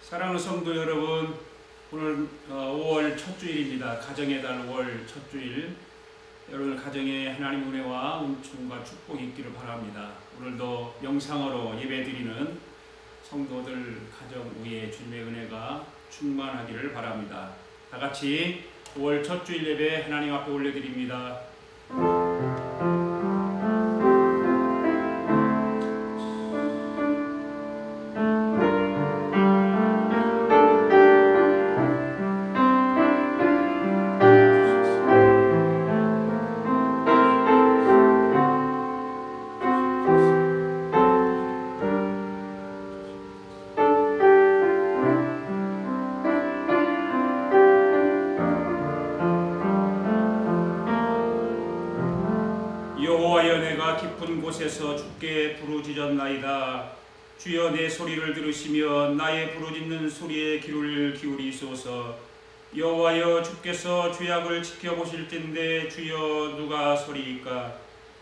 사랑하는 성도 여러분, 오늘 5월 첫 주일입니다. 가정의 달 5월 첫 주일. 여러분 가정에 하나님 은혜와 은총과 축복이 있기를 바랍니다. 오늘도 영상으로 예배드리는 성도들 가정 위에 주님의 은혜가 충만하기를 바랍니다. 다 같이 5월 첫 주일 예배 하나님 앞에 올려드립니다. 여호와여, 내가 깊은 곳에서 주께 부르짖었나이다. 주여, 내 소리를 들으시며 나의 부르짖는 소리에 귀를 기울이소서. 여호와여, 주께서 죄악을 지켜보실진대 주여 누가 서리이까.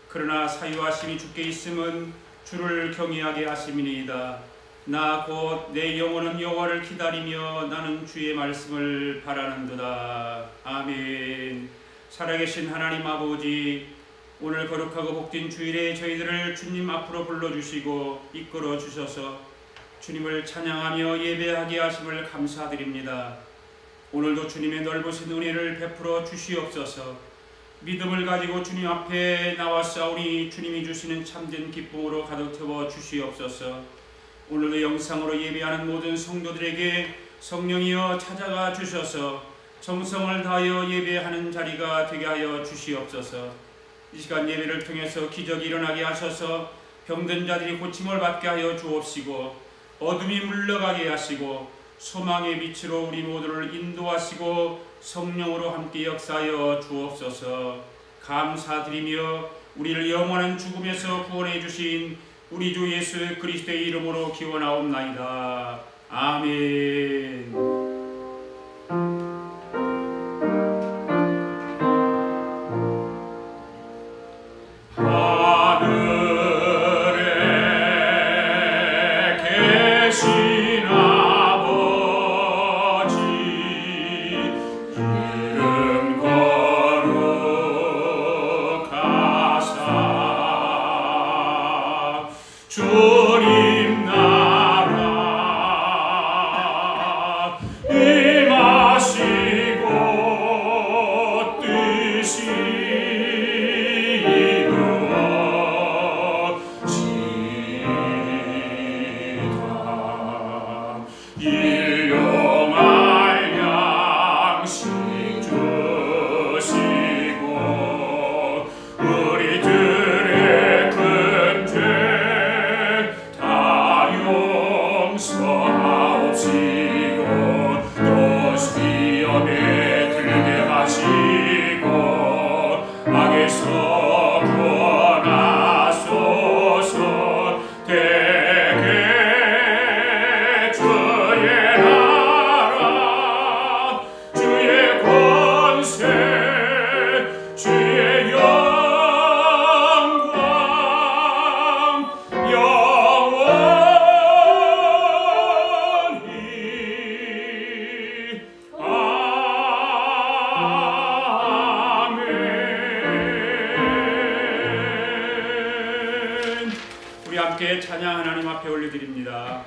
그러나 사유하심이 주께 있음은 주를 경외하게 하심이니이다. 나 곧 내 영혼은 여호와를 기다리며 나는 주의 말씀을 바라는도다. 아멘. 살아계신 하나님 아버지, 오늘 거룩하고 복된 주일에 저희들을 주님 앞으로 불러주시고 이끌어 주셔서 주님을 찬양하며 예배하게 하심을 감사드립니다. 오늘도 주님의 넓으신 은혜를 베풀어 주시옵소서. 믿음을 가지고 주님 앞에 나와싸우니 주님이 주시는 참된 기쁨으로 가득 채워 주시옵소서. 오늘도 영상으로 예배하는 모든 성도들에게 성령이여 찾아가 주셔서 정성을 다하여 예배하는 자리가 되게 하여 주시옵소서. 이 시간 예배를 통해서 기적이 일어나게 하셔서 병든 자들이 고침을 받게 하여 주옵시고 어둠이 물러가게 하시고 소망의 빛으로 우리 모두를 인도하시고 성령으로 함께 역사하여 주옵소서. 감사드리며 우리를 영원한 죽음에서 구원해 주신 우리 주 예수 그리스도의 이름으로 기원하옵나이다. 아멘. 주님 나라 임하시고 뜻이 이루어지다. 일용할 양식 주시고 우리들의 큰 죄 용서하옵시고 또 시험에 들게 하시고 악에서 구원하소서. 대개 주의 나라 주의 권세 주의 영광 우리 함께 찬양 하나님 앞에 올려드립니다.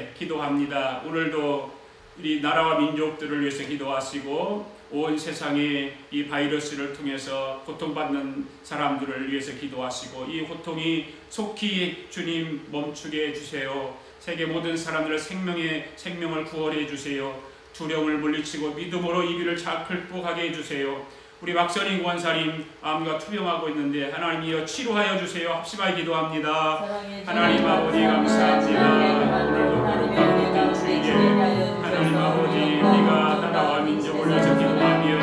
위해 기도합니다. 오늘도 우리 나라와 민족들을 위해서 기도하시고 온 세상에 이 바이러스를 통해서 고통받는 사람들을 위해서 기도하시고 이 고통이 속히 주님 멈추게 해주세요. 세계 모든 사람들의 생명을 구원해 주세요. 두려움을 물리치고 믿음으로 이 길을 잘 극복하게 해주세요. 우리 박선희 권사님 암과 투병하고 있는데 하나님이여 치료하여 주세요. 합심하게 기도합니다. 하나님 아버지 감사합니다. 오늘도 거룩한 모든 주일에 하나님 아버지 네가 나라와 민족을 위해서 기도하며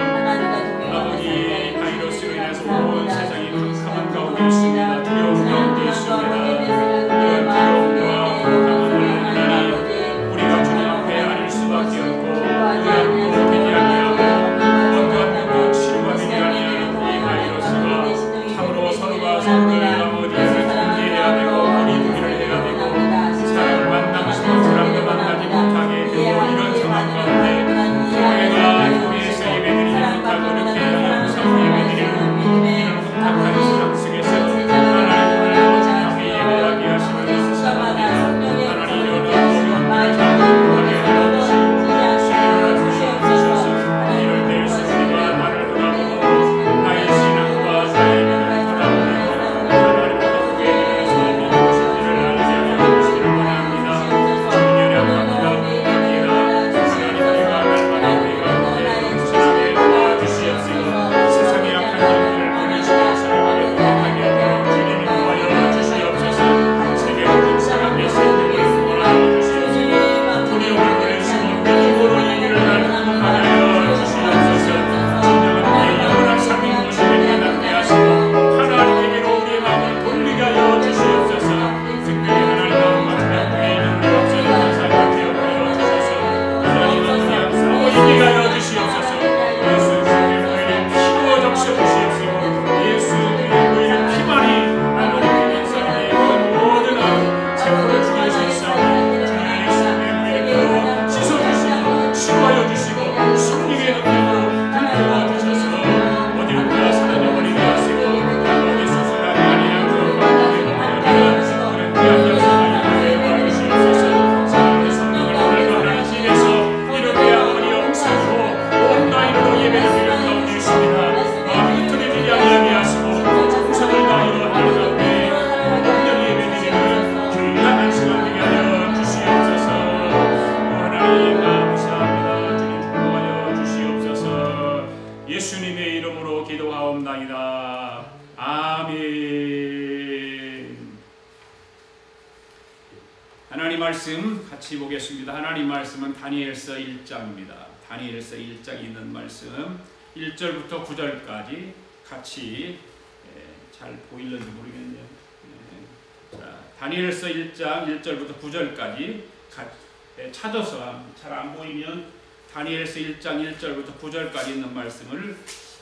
아버지 바이러스로 인해서 온 세상이 캄캄한 가운데 있습니다. 두려움 가운데 있습니다. 이런 두려움과 캄캄함을 하나님 우리가 주님 앞에 아릴 수밖에 없고 의학도 되지 아니하고 어떠한 것도 치료가 되지 아니하는 이 바이러스가 참으로 서로가 서로를 아버지를 통제해야 되고 거리두기를 해야 되고 사람을 만나고 싶은 사람도 만나지 못하게 되고 이런 상황 가운데 교회가 교회에서 예배드리지 못하고 이렇게 영상 예배드리는 이런 혼탁한 세상 속에서 하나님 오늘 주님 앞에 예배하게 하시는 것을 감사합니다. 하나님 이런 어려운 일을 장담하게 해주시고 시련을 주시옵소서. 이럴 때일수 우리가 나를 돌아보고 나의 신앙과 나의 믿음을 돌아보며 하나님 어떻게 일어나서 믿고 싶기를 알게 하여 주시기를 원합니다. 주님 연약합니다. 하나님 우리가 날마다 우리 가운데 넘치게 도와주시옵소서. 세상의 약한 영들을 물리치고 살아가게 도와하게 하여 주님 도와여 주시옵소서. 세계 모든 사람의 생명을 구원하여 주시옵소서. 두려움을 물리치고 믿음으로 이 길을 극복하게 하여 주시옵소서. 진정한 우리의 영원한 삶이 무엇인지 깨닫게 하시고 하나님에게로 우리의 마음을 돌리게 하여 주시옵소서. 특별히 하나님 마음 같은 우리의 영혼의 박사를 감사하게 되어 주셔서 하나님 아버지 아버지께 하여 주시옵소서. 예수 그리스도의 보혈에 피로 적셔 주시옵소서. 예수 그리스도의 보혈의 피만이 하나님 인생의 모든 세포를 죽일 수 있사오니 주 예수의 보혈의 피로 씻어주시고 치료하여 주시고 성령의 능력으로 불태워 주셔서 어디론가 사라져버리게 하시고 어디 수술하지 아니하고 마음의 넘어가는 그런 귀한 역사가 일어나게 해주시옵소서. 사랑의 성령을 오늘도 집에서 이렇게 아버지 영성으로 온라인으로 예배를 드리는 가운데 있습니다. 마음이 흐트러지지 아니하게 하시고 충성을 다하여 하나님 앞에 온전히 예배드리는 귀한 안식을 되게 하여 주시옵소서. 하나님 감사합니다. 주님 축복하여 주시옵소서. 예수님의 이름으로 기도하옵나이다. 아멘. 하나님 말씀 같이 보겠습니다. 하나님 말씀은 다니엘서 1장입니다. 다니엘서 1장에 있는 말씀 1절부터 9절까지 같이 잘 보일는지 모르겠네요. 자, 다니엘서 1장 1절부터 9절까지 찾아서 잘 안 보이면 다니엘서 1장 1절부터 9절까지 있는 말씀을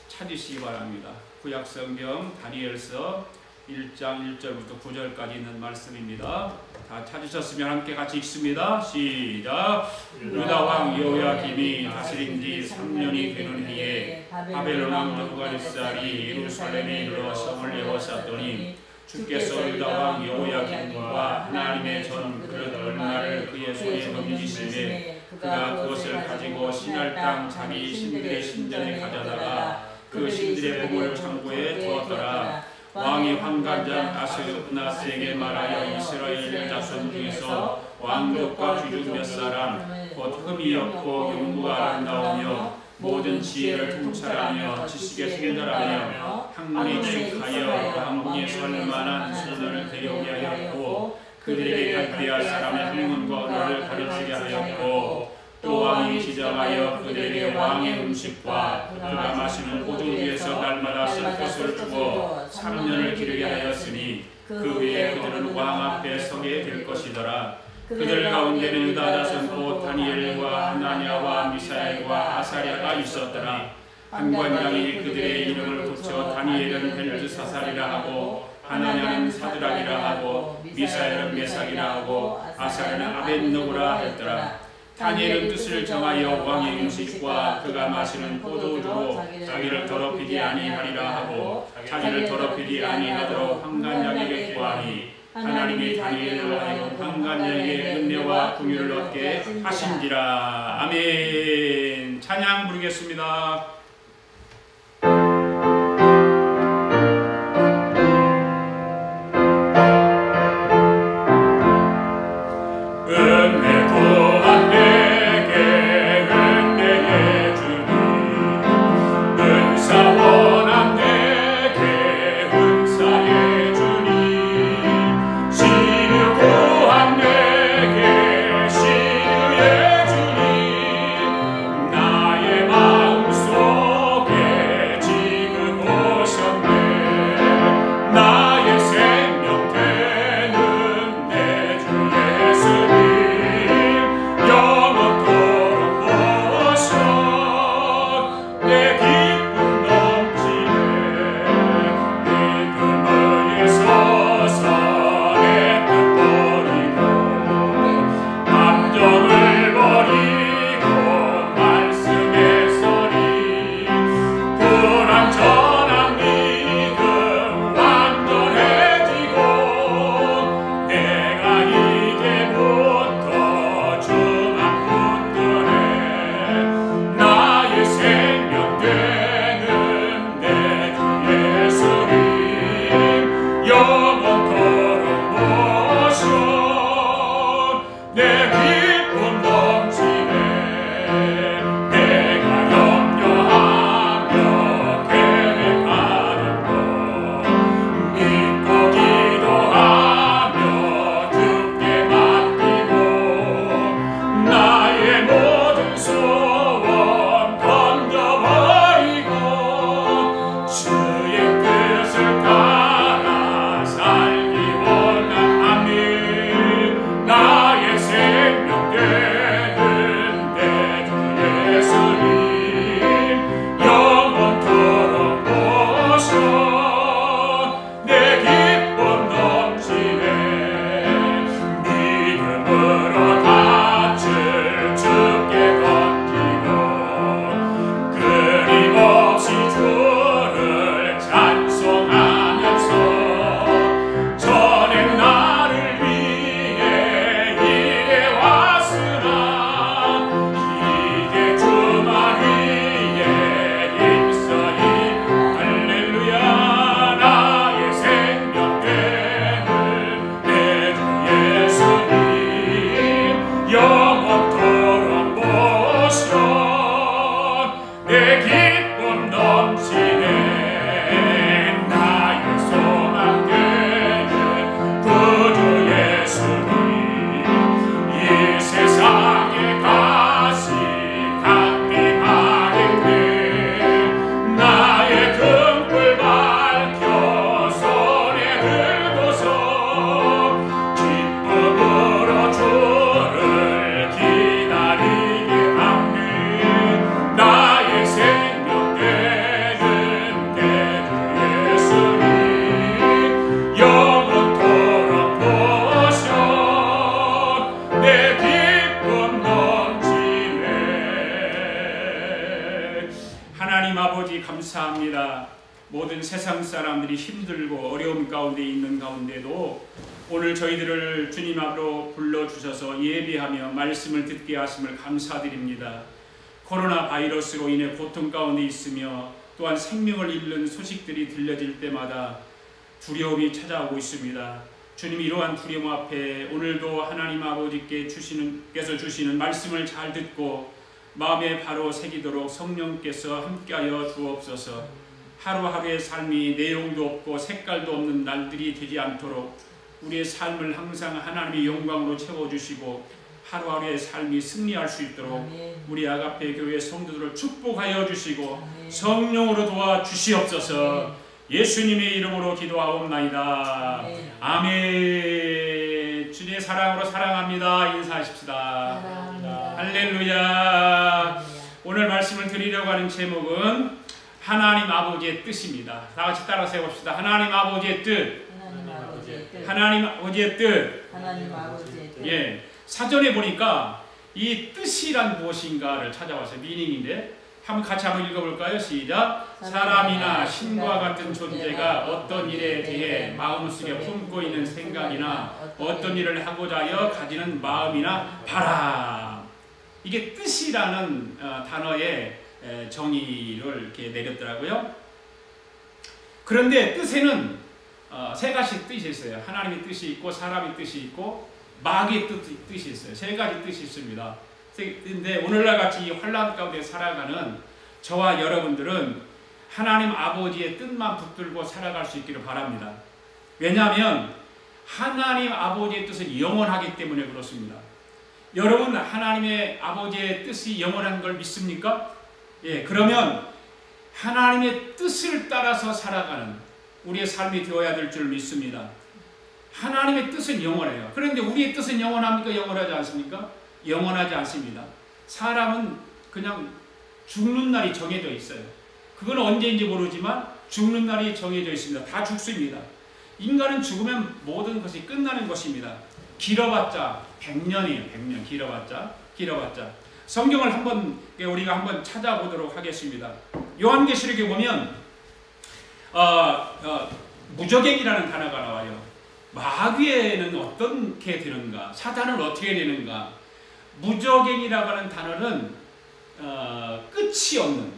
찾으시기 바랍니다. 구약성경 다니엘서 1장 1절부터 9절까지 있는 말씀입니다. 다 찾으셨으면 함께 같이 읽습니다. 시작. 유다 왕 여호야김이 다스린 지 3년이 되는 해에 바벨론 왕 느부갓네살이 예루살렘에 이르러 성을 에워쌌더니 주께서 유다 왕 여호야김과 하나님의 전 그릇 얼마를 그의 손에 넘기시매 그가 그것을 가지고 신할 땅 자기 신들의 신전에 가져다가 그 신들의 보물을 창고에 두었더라. 왕이 환관장 아스나스에게 말하여 이스라엘 자손 중에서 왕족과 귀족 몇 사람 곧 흠이 없고 용부가 아름다우며 모든 지혜를 통찰하며 지식에 성결하며 학문에 익숙하여 왕궁에 설 만한 소년을 데려오게 하였고 그들에게 갈대아 사람의 학문과 언어를 가르치게 하였고 또 왕이 지정하여 그들에게 왕의 음식과 그가 마시는 포도 위에서 날마다 쓸 것을 주고 3년을 기르게 하였으니 그 후에 그들은 왕 앞에 서게 될 것이더라. 그들 가운데는 유다 자손 곧 다니엘과 하나냐와 미사엘과 아사랴가 있었더라. 한 관장이 그들의 이름을 붙여 다니엘은 벨드사살이라 하고 하나냐는 사드락이라 하고 미사엘은 메삭이라 하고 아사랴는 아벳느고라 했더라. 다니엘은 뜻을 정하여 왕의 음식과 그가 마시는 포도주로 자기를 더럽히지 아니하리라 하고 자기를 더럽히지 아니하도록 환관장에게 구하니 하나님이 다니엘로 하여금 방간자에게 은혜와 긍휼을 얻게 하신지라. 아멘. 찬양 부르겠습니다. 감사합니다. 모든 세상 사람들이 힘들고 어려움 가운데 있는 가운데도 오늘 저희들을 주님 앞으로 불러주셔서 예배하며 말씀을 듣게 하심을 감사드립니다. 코로나 바이러스로 인해 고통 가운데 있으며 또한 생명을 잃는 소식들이 들려질 때마다 두려움이 찾아오고 있습니다. 주님, 이러한 두려움 앞에 오늘도 하나님 아버지께서 주시는 말씀을 잘 듣고 마음에 바로 새기도록 성령께서 함께하여 주옵소서. 하루하루의 삶이 내용도 없고 색깔도 없는 날들이 되지 않도록 우리의 삶을 항상 하나님의 영광으로 채워주시고 하루하루의 삶이 승리할 수 있도록 아멘. 우리 아가페 교회 성도들을 축복하여 주시고 아멘. 성령으로 도와주시옵소서. 아멘. 예수님의 이름으로 기도하옵나이다. 아멘. 아멘. 주님의 사랑으로 사랑합니다. 인사하십시다. 사랑합니다. 할렐루야. 아멘. 오늘 말씀을 드리려고 하는 제목은 하나님 아버지의 뜻입니다. 다 같이 따라서 해봅시다. 하나님 아버지의 뜻. 하나님 아버지의 뜻. 하나님 아버지의 뜻. 예. 사전에 보니까 이 뜻이란 무엇인가를 찾아봤어요. 미닝인데 같이 한번 읽어볼까요? 시작. 사람이나 신과 같은 존재가 어떤 일에 대해 마음속에 품고 있는 생각이나 어떤 일을 하고자 하여 가지는 마음이나 바람. 이게 뜻이라는 단어의 정의를 이렇게 내렸더라고요. 그런데 뜻에는 세 가지 뜻이 있어요. 하나님의 뜻이 있고 사람의 뜻이 있고 마귀의 뜻이 있어요. 세 가지 뜻이 있습니다. 근데 오늘날 같이 이 환란 가운데 살아가는 저와 여러분들은 하나님 아버지의 뜻만 붙들고 살아갈 수 있기를 바랍니다. 왜냐하면 하나님 아버지의 뜻은 영원하기 때문에 그렇습니다. 여러분 하나님의 아버지의 뜻이 영원한 걸 믿습니까? 예, 그러면 하나님의 뜻을 따라서 살아가는 우리의 삶이 되어야 될 줄 믿습니다. 하나님의 뜻은 영원해요. 그런데 우리의 뜻은 영원합니까? 영원하지 않습니까? 영원하지 않습니다. 사람은 그냥 죽는 날이 정해져 있어요. 그건 언제인지 모르지만 죽는 날이 정해져 있습니다. 다 죽습니다. 인간은 죽으면 모든 것이 끝나는 것입니다. 길어봤자 100년이에요. 100년 길어봤자. 성경을 우리가 한번 찾아보도록 하겠습니다. 요한계시록에 보면 무저갱이라는 단어가 나와요. 마귀에는 어떻게 되는가? 사단은 어떻게 되는가? 무저갱이라고 하는 단어는 끝이 없는,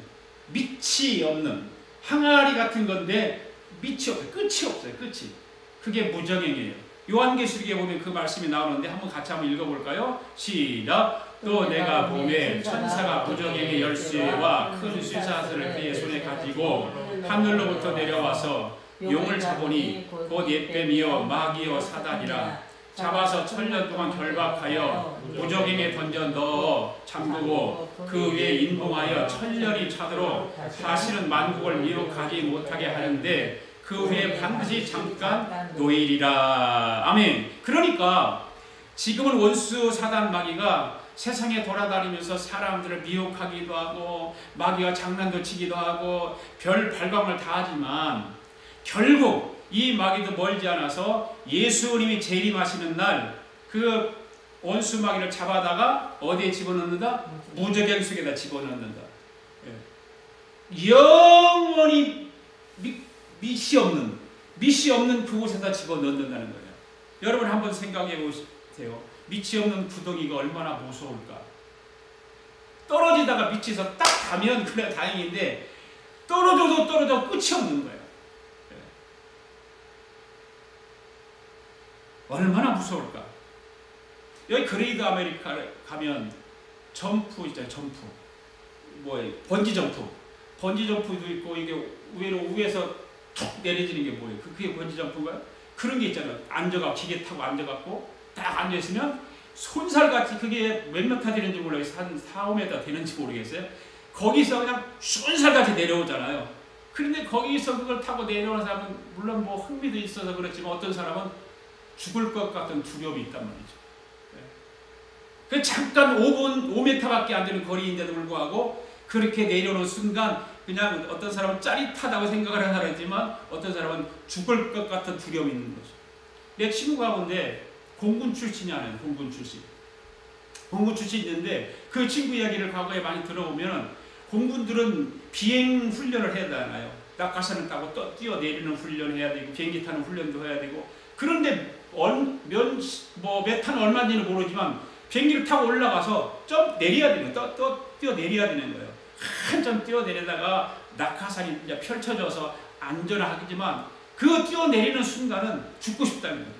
밑이 없는 항아리 같은 건데 밑이 없어요. 끝이 없어요. 끝이. 그게 무저갱이에요. 요한계시록에 보면 그 말씀이 나오는데 같이 한번 읽어볼까요? 시작. 또 내가 보매 천사가 무저갱의 열쇠와 큰 쇠사슬을 그의 손에 가지고 하늘로부터 내려와서 용을 잡으니 곧 옛뱀이요 마귀요 사단이라 잡아서 1000년 동안 결박하여 무저갱에 던져 넣어 잠그고 그 위에 인봉하여 1000년이 차도록 다시는 만국을 미혹하지 못하게 하는데 그 후에 반드시 잠깐 노일이라. 아멘. 그러니까 지금은 원수 사단 마귀가 세상에 돌아다니면서 사람들을 미혹하기도 하고 마귀와 장난도 치기도 하고 별 발광을 다 하지만 결국 이 마귀도 멀지 않아서 예수님이 재림하시는 날 그 원수 마귀를 잡아다가 어디에 집어넣는다? 무저갱 속에다 집어넣는다. 영원히 밑이 없는 그곳에다 집어넣는다는 거예요. 여러분 한번 생각해 보세요. 밑이 없는 구덩이가 얼마나 무서울까? 떨어지다가 밑에서 딱 가면 그래 다행인데 떨어져도 끝이 없는 거예요. 얼마나 무서울까? 여기 그레이트 아메리카를 가면 점프 있잖아요. 점프. 번지 점프도 있고 이게 위에서 툭 내려지는 게 뭐예요? 그게 번지 점프인가요? 그런 게 있잖아요. 기계 타고 앉아갖고 딱 앉아있으면 손살같이 그게 몇 미터 되는지 몰라요. 한 4, 5m 되는지 모르겠어요. 거기서 그냥 손살같이 내려오잖아요. 그런데 거기서 그걸 타고 내려오는 사람은 물론 흥미도 있어서 그렇지만 어떤 사람은 죽을 것 같은 두려움이 있단 말이죠. 그 잠깐 5m밖에 안 되는 거리인데도 불구하고 그렇게 내려오는 순간 그냥 어떤 사람은 짜릿하다고 생각을 하지만 어떤 사람은 죽을 것 같은 두려움이 있는 거죠. 내 친구 가운데 공군 출신이 아니에요. 공군 출신이 있는데 그 친구 이야기를 과거에 많이 들어보면 공군들은 비행 훈련을 해야 되잖아요. 낙하산을 타고 뛰어내리는 훈련을 해야 되고 비행기 타는 훈련도 해야 되고 그런데 몇 탄 얼마인지는 모르지만 비행기를 타고 올라가서 내려야 되는 뛰어내려야 되는 거예요. 한참 뛰어내리다가 낙하산이 이제 펼쳐져서 안전하겠지만 그 뛰어내리는 순간은 죽고 싶다는 거예요.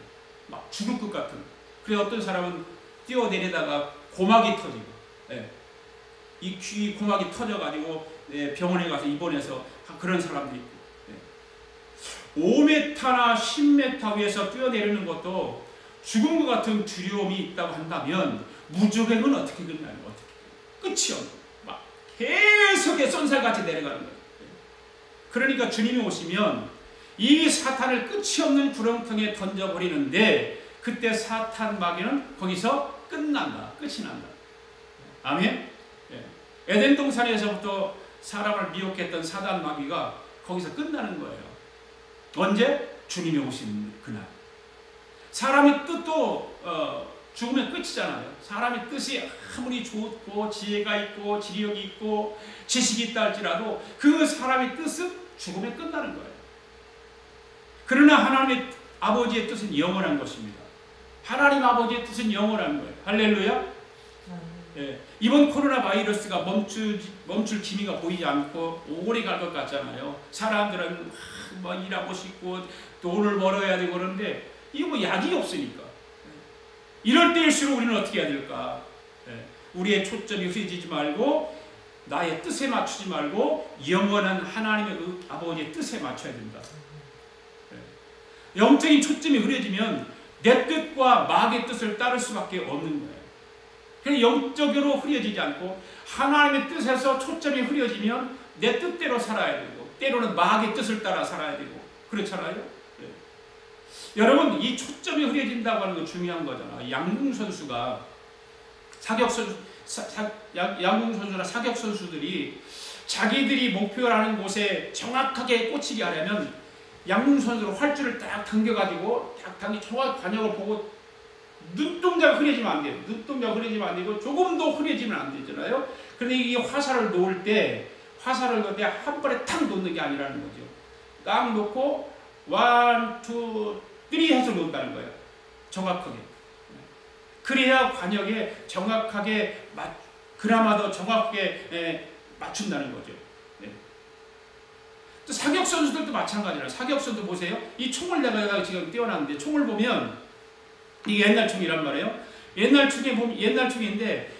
막 죽을 것 같은. 그래서 어떤 사람은 뛰어내리다가 고막이 터지고, 이 귀 고막이 터져가지고 병원에 가서 입원해서 그런 사람도 있고, 5m나 10m 위에서 뛰어내리는 것도 죽은 것 같은 두려움이 있다고 한다면 무저갱은 어떻게 끝나요? 끝이 없는 막 계속 쏜살같이 내려가는 거예요. 그러니까 주님이 오시면 이 사탄을 끝이 없는 구렁텅이에 던져버리는데 그때 사탄 마귀는 거기서 끝이 난다. 아멘? 에덴 동산에서부터 사람을 미혹했던 사단 마귀가 거기서 끝나는 거예요. 언제? 주님이 오신 그날. 사람의 뜻도 죽으면 끝이잖아요. 사람의 뜻이 아무리 좋고 지혜가 있고 지력이 있고 지식이 있다 할지라도 그 사람의 뜻은 죽으면 끝나는 거예요. 그러나 하나님의 아버지의 뜻은 영원한 것입니다. 하나님 아버지의 뜻은 영원한 거예요. 할렐루야. 예, 이번 코로나 바이러스가 멈출 기미가 보이지 않고 오래 갈 것 같잖아요. 사람들은 뭐 일하고 싶고 돈을 벌어야 되고 그러는데 이거 뭐 약이 없으니까. 이럴 때일수록 우리는 어떻게 해야 될까? 예, 우리의 초점이 흐려지지 말고 나의 뜻에 맞추지 말고 영원한 하나님의 아버지의 뜻에 맞춰야 된다. 예, 영적인 초점이 흐려지면 내 뜻과 마귀의 뜻을 따를 수밖에 없는 거예요. 그래서 영적으로 흐려지지 않고 하나님의 뜻에서 초점이 흐려지면 내 뜻대로 살아야 되고 때로는 마귀의 뜻을 따라 살아야 되고 그렇잖아요. 네. 여러분 이 초점이 흐려진다고 하는 거 중요한 거잖아. 양궁 선수가 양궁 선수나 사격 선수들이 자기들이 목표라는 곳에 정확하게 꽂히게 하려면 양궁 선수로 활주를 딱 당겨가지고 딱 정확 관역을 보고 눈동자가 흐려지면 안 돼요. 눈동자가 흐려지면 안 되고 조금도 흐려지면 안 되잖아요. 그런데 이 화살을 놓을 때 한 번에 탁 놓는 게 아니라는 거죠. 딱 놓고 1, 2, 3 해서 놓는다는 거예요. 정확하게. 그래야 관역에 정확하게 그나마도 정확하게 맞춘다는 거죠. 네. 또 사격 선수들도 마찬가지라. 사격 선수 보세요. 이 총을 내가 지금 띄워놨는데 총을 보면 이게 옛날 총이란 말이에요. 옛날 총에 보면 옛날 총인데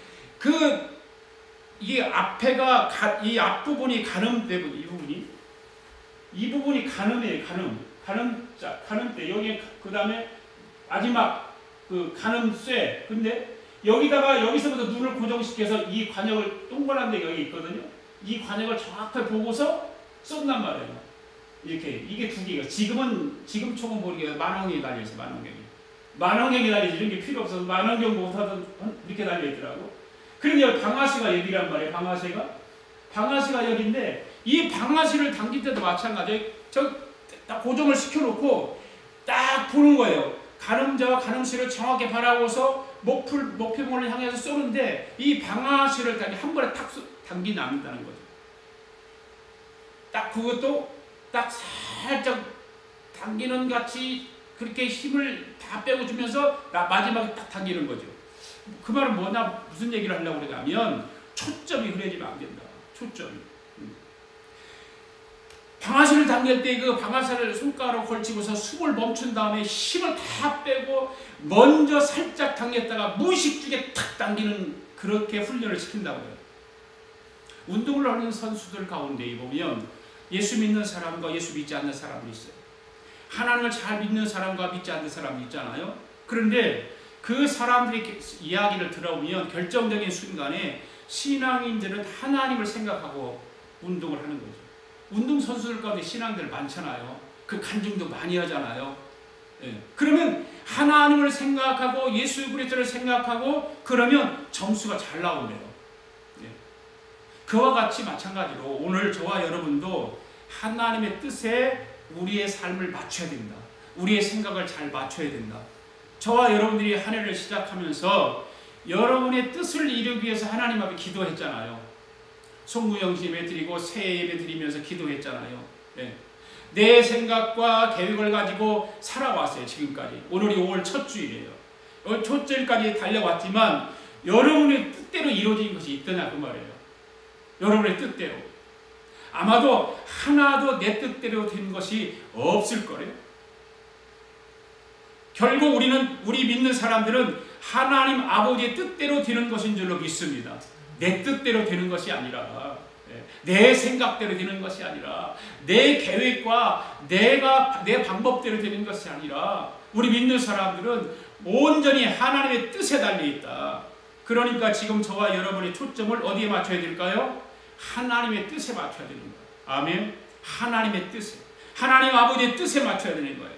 이 앞에가 이 앞부분이 가늠대 이 부분이 가늠이에요. 가늠대 여기 그다음에 마지막 그 가늠쇠. 근데 여기서부터 눈을 고정시켜서 이 관역을 동그란 데가 여기 있거든요. 이 관역을 정확하게 보고서 쏜단 말이에요. 이렇게 이게 두 개가 지금 총은 보니까 만원경이 달려 있어요. 만원경이 달려 있어. 이런 게 필요 없어서 만원경 못하던 이렇게 달려 있더라고. 그런데 여기 방아쇠가 여기란 말이에요. 방아쇠가 여기인데 이 방아쇠를 당길 때도 마찬가지예요. 딱 고정을 시켜놓고 딱 부는 거예요. 가늠자와 가늠쇠를 정확히 바라보고서 목표물을 향해서 쏘는데 이 방아쇠를 한 번에 탁 당기지 않는다는 거죠. 딱 그것도 딱 살짝 당기는 같이 그렇게 힘을 다 빼고 주면서 마지막에 딱 당기는 거죠. 그 말은 무슨 얘기를 하려고 그러냐면 초점이 흐려지면 안 된다. 초점이. 방아쇠를 당길 때 그 방아쇠를 손가락으로 걸치고서 숨을 멈춘 다음에 힘을 다 빼고 먼저 살짝 당겼다가 무의식중에 탁 당기는 그렇게 훈련을 시킨다고 해요. 운동을 하는 선수들 가운데 보면 예수 믿는 사람과 예수 믿지 않는 사람이 있어요. 하나님을 잘 믿는 사람과 믿지 않는 사람이 있잖아요. 그런데 그 사람들의 이야기를 들어보면 결정적인 순간에 신앙인들은 하나님을 생각하고 운동을 하는 거죠. 운동선수들 가운데 신앙들 많잖아요. 그 간증도 많이 하잖아요. 예. 그러면 하나님을 생각하고 예수 그리스도를 생각하고 그러면 점수가 잘 나오네요. 예. 그와 같이 마찬가지로 오늘 저와 여러분도 하나님의 뜻에 우리의 삶을 맞춰야 된다. 우리의 생각을 잘 맞춰야 된다. 저와 여러분들이 한 해를 시작하면서 여러분의 뜻을 이루기 위해서 하나님 앞에 기도했잖아요. 송구영신 예배 드리고 새해 예배 드리면서 기도했잖아요. 네. 내 생각과 계획을 가지고 살아왔어요. 지금까지. 오늘이 5월 첫 주일이에요. 첫 주일까지 달려왔지만 여러분의 뜻대로 이루어진 것이 있더냐 그 말이에요. 여러분의 뜻대로. 아마도 하나도 내 뜻대로 된 것이 없을 거예요. 결국 우리 믿는 사람들은 하나님 아버지의 뜻대로 되는 것인 줄로 믿습니다. 내 뜻대로 되는 것이 아니라 내 생각대로 되는 것이 아니라 내 계획과 내 방법대로 되는 것이 아니라 우리 믿는 사람들은 온전히 하나님의 뜻에 달려있다. 그러니까 지금 저와 여러분의 초점을 어디에 맞춰야 될까요? 하나님의 뜻에 맞춰야 되는 거예요. 아멘. 하나님의 뜻에. 하나님 아버지의 뜻에 맞춰야 되는 거예요.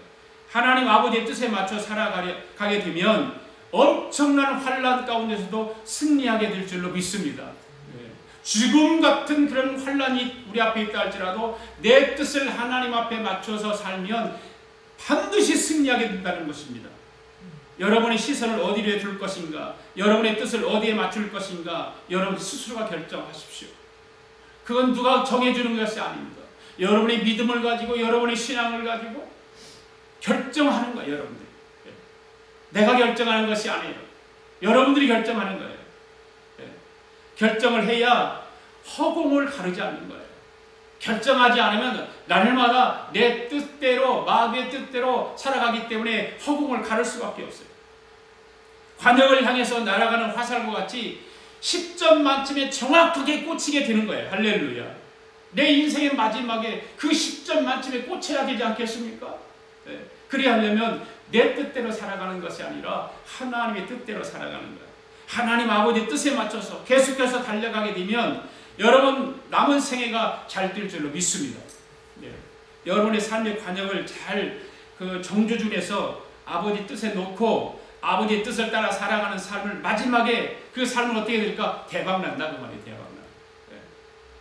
하나님 아버지의 뜻에 맞춰 살아가게 되면 엄청난 환난 가운데서도 승리하게 될 줄로 믿습니다. 죽음 같은 그런 환난이 우리 앞에 있다 할지라도 내 뜻을 하나님 앞에 맞춰서 살면 반드시 승리하게 된다는 것입니다. 여러분의 시선을 어디에 둘 것인가, 여러분의 뜻을 어디에 맞출 것인가, 여러분 스스로가 결정하십시오. 그건 누가 정해주는 것이 아닙니다. 여러분의 믿음을 가지고, 여러분의 신앙을 가지고 결정하는 거예요. 여러분들이. 내가 결정하는 것이 아니에요. 여러분들이 결정하는 거예요. 결정을 해야 허공을 가르지 않는 거예요. 결정하지 않으면 날마다 내 뜻대로, 마귀의 뜻대로 살아가기 때문에 허공을 가를 수밖에 없어요. 관역을 향해서 날아가는 화살과 같이 10점 만점에 정확하게 꽂히게 되는 거예요. 할렐루야. 내 인생의 마지막에 그 10점 만점에 꽂혀야 되지 않겠습니까? 그래야 하려면 내 뜻대로 살아가는 것이 아니라 하나님의 뜻대로 살아가는 거예요. 하나님 아버지의 뜻에 맞춰서 계속해서 달려가게 되면 여러분 남은 생애가 잘 될 줄로 믿습니다. 여러분의 삶의 관역을 잘 정조준해서 아버지 뜻에 놓고 아버지의 뜻을 따라 살아가는 삶을 마지막에 그 삶은 어떻게 될까? 대박난다 그 말이에요. 대박나.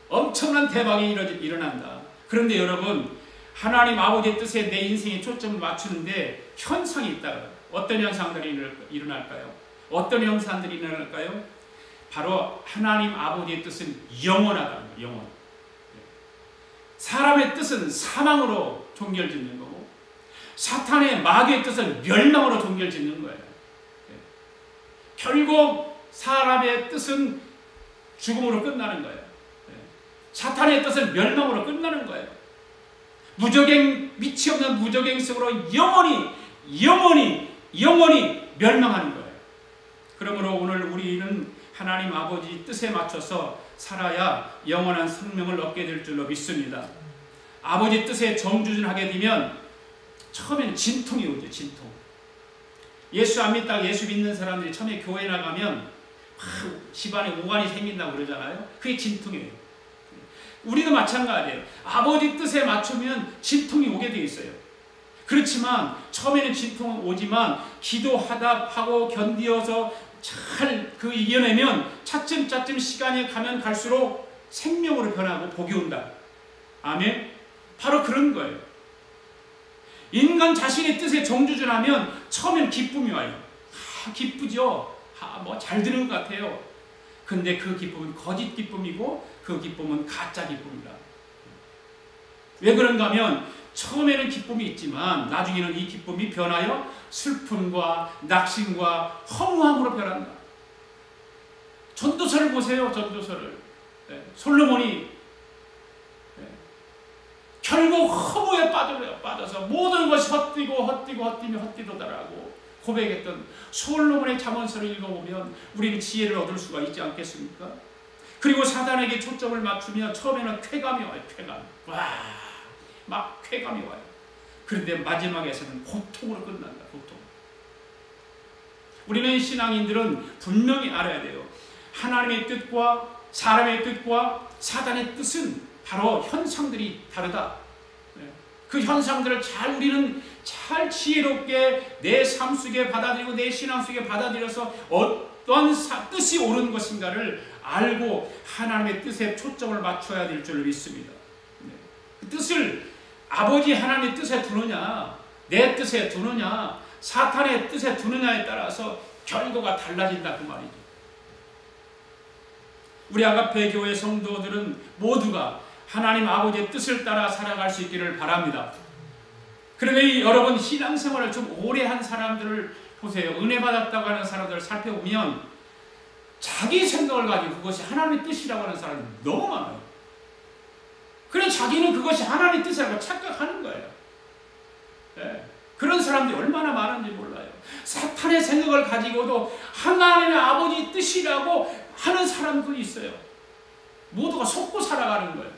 엄청난 대박이 일어난다. 그런데 여러분 하나님 아버지의 뜻에 내 인생에 초점을 맞추는데 현상이 있다. 어떤 현상들이 일어날까요? 어떤 현상들이 일어날까요? 바로 하나님 아버지의 뜻은 영원하다. 영원. 사람의 뜻은 사망으로 종결짓는 거고 사탄의 마귀의 뜻은 멸망으로 종결짓는 거예요. 결국 사람의 뜻은 죽음으로 끝나는 거예요. 사탄의 뜻은 멸망으로 끝나는 거예요. 무적행, 밑이 없는 무적행 속으로 영원히 멸망하는 거예요. 그러므로 오늘 우리는 하나님 아버지 뜻에 맞춰서 살아야 영원한 생명을 얻게 될 줄로 믿습니다. 아버지 뜻에 정주준하게 되면 처음에는 진통이 오죠. 진통. 예수 안 믿다가 예수 믿는 사람들이 처음에 교회 나가면 집안에 오한이 생긴다고 그러잖아요. 그게 진통이에요. 우리도 마찬가지예요. 아버지 뜻에 맞추면 진통이 오게 돼 있어요. 그렇지만 처음에는 진통은 오지만 기도하다 하고 견디어서 잘 이겨내면 차츰 시간이 가면 갈수록 생명으로 변하고 복이 온다. 아멘. 바로 그런 거예요. 인간 자신의 뜻에 정주준하면 처음엔 기쁨이 와요. 기쁘죠. 뭐 잘 되는 것 같아요. 근데 그 기쁨은 거짓 기쁨이고 그 기쁨은 가짜 기쁨이다. 왜 그런가 하면 처음에는 기쁨이 있지만 나중에는 이 기쁨이 변하여 슬픔과 낙심과 허무함으로 변한다. 전도서를 보세요. 전도서를. 솔로몬이 결국 허무에 빠져서 모든 것이 헛디도다라고 고백했던 솔로몬의 잠언서를 읽어보면 우리는 지혜를 얻을 수가 있지 않겠습니까? 그리고 사단에게 초점을 맞추면 처음에는 쾌감이 와요. 쾌감. 막 쾌감이 와요. 그런데 마지막에서는 고통으로 끝난다. 고통. 우리는 신앙인들은 분명히 알아야 돼요. 하나님의 뜻과 사람의 뜻과 사단의 뜻은 바로 현상들이 다르다. 그 현상들을 우리는 잘 지혜롭게 내 삶 속에 받아들이고 내 신앙 속에 받아들여서 어떤 뜻이 옳은 것인가를 알고 하나님의 뜻에 초점을 맞춰야 될 줄 믿습니다. 그 뜻을 아버지 하나님의 뜻에 두느냐, 내 뜻에 두느냐, 사탄의 뜻에 두느냐에 따라서 결과가 달라진다 그 말이죠. 우리 아가페 교회 성도들은 모두가 하나님 아버지의 뜻을 따라 살아갈 수 있기를 바랍니다. 그런데 여러분 신앙생활을 좀 오래 한 사람들을 보세요. 은혜 받았다고 하는 사람들을 살펴보면 자기 생각을 가지고 그것이 하나님의 뜻이라고 하는 사람이 너무 많아요. 그래 자기는 그것이 하나님의 뜻이라고 착각하는 거예요. 그런 사람들이 얼마나 많은지 몰라요. 사탄의 생각을 가지고도 하나님의 아버지 뜻이라고 하는 사람들이 있어요. 모두가 속고 살아가는 거예요.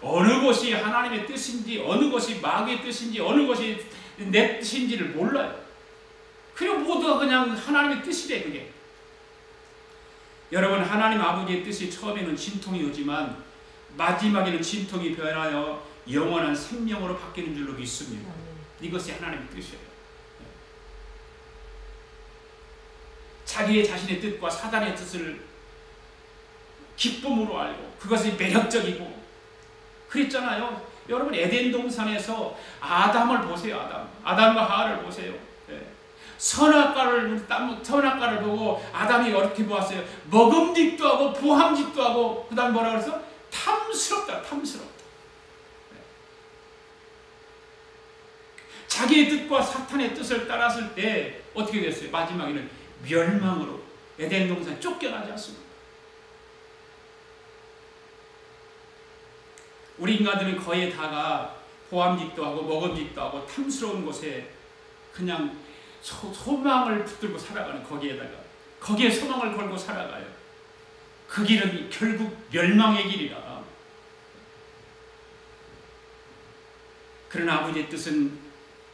어느 것이 하나님의 뜻인지 어느 것이 마귀의 뜻인지 어느 것이 내 뜻인지를 몰라요. 그리고 모두가 그냥 하나님의 뜻이래 그게. 여러분 하나님 아버지의 뜻이 처음에는 진통이 오지만 마지막에는 진통이 변하여 영원한 생명으로 바뀌는 줄로 믿습니다. 이것이 하나님의 뜻이에요. 자기의 자신의 뜻과 사단의 뜻을 기쁨으로 알고 그것이 매력적이고 그랬잖아요. 여러분 에덴 동산에서 아담을 보세요. 아담과 하와를 보세요. 선악과를 보고 아담이 어떻게 보았어요? 먹음직도 하고 부함직도 하고 그 다음에 뭐라 그랬어? 탐스럽다. 탐스럽다. 자기의 뜻과 사탄의 뜻을 따랐을 때 어떻게 됐어요? 마지막에는 멸망으로 에덴 동산에 쫓겨나지 않습니다. 우리 인간들은 거의 다가 보암직도 하고 먹음직도 하고 탐스러운 곳에 그냥 소망을 붙들고 살아가는 거기에 소망을 걸고 살아가요. 그 길은 결국 멸망의 길이라. 그러나 아버지의 뜻은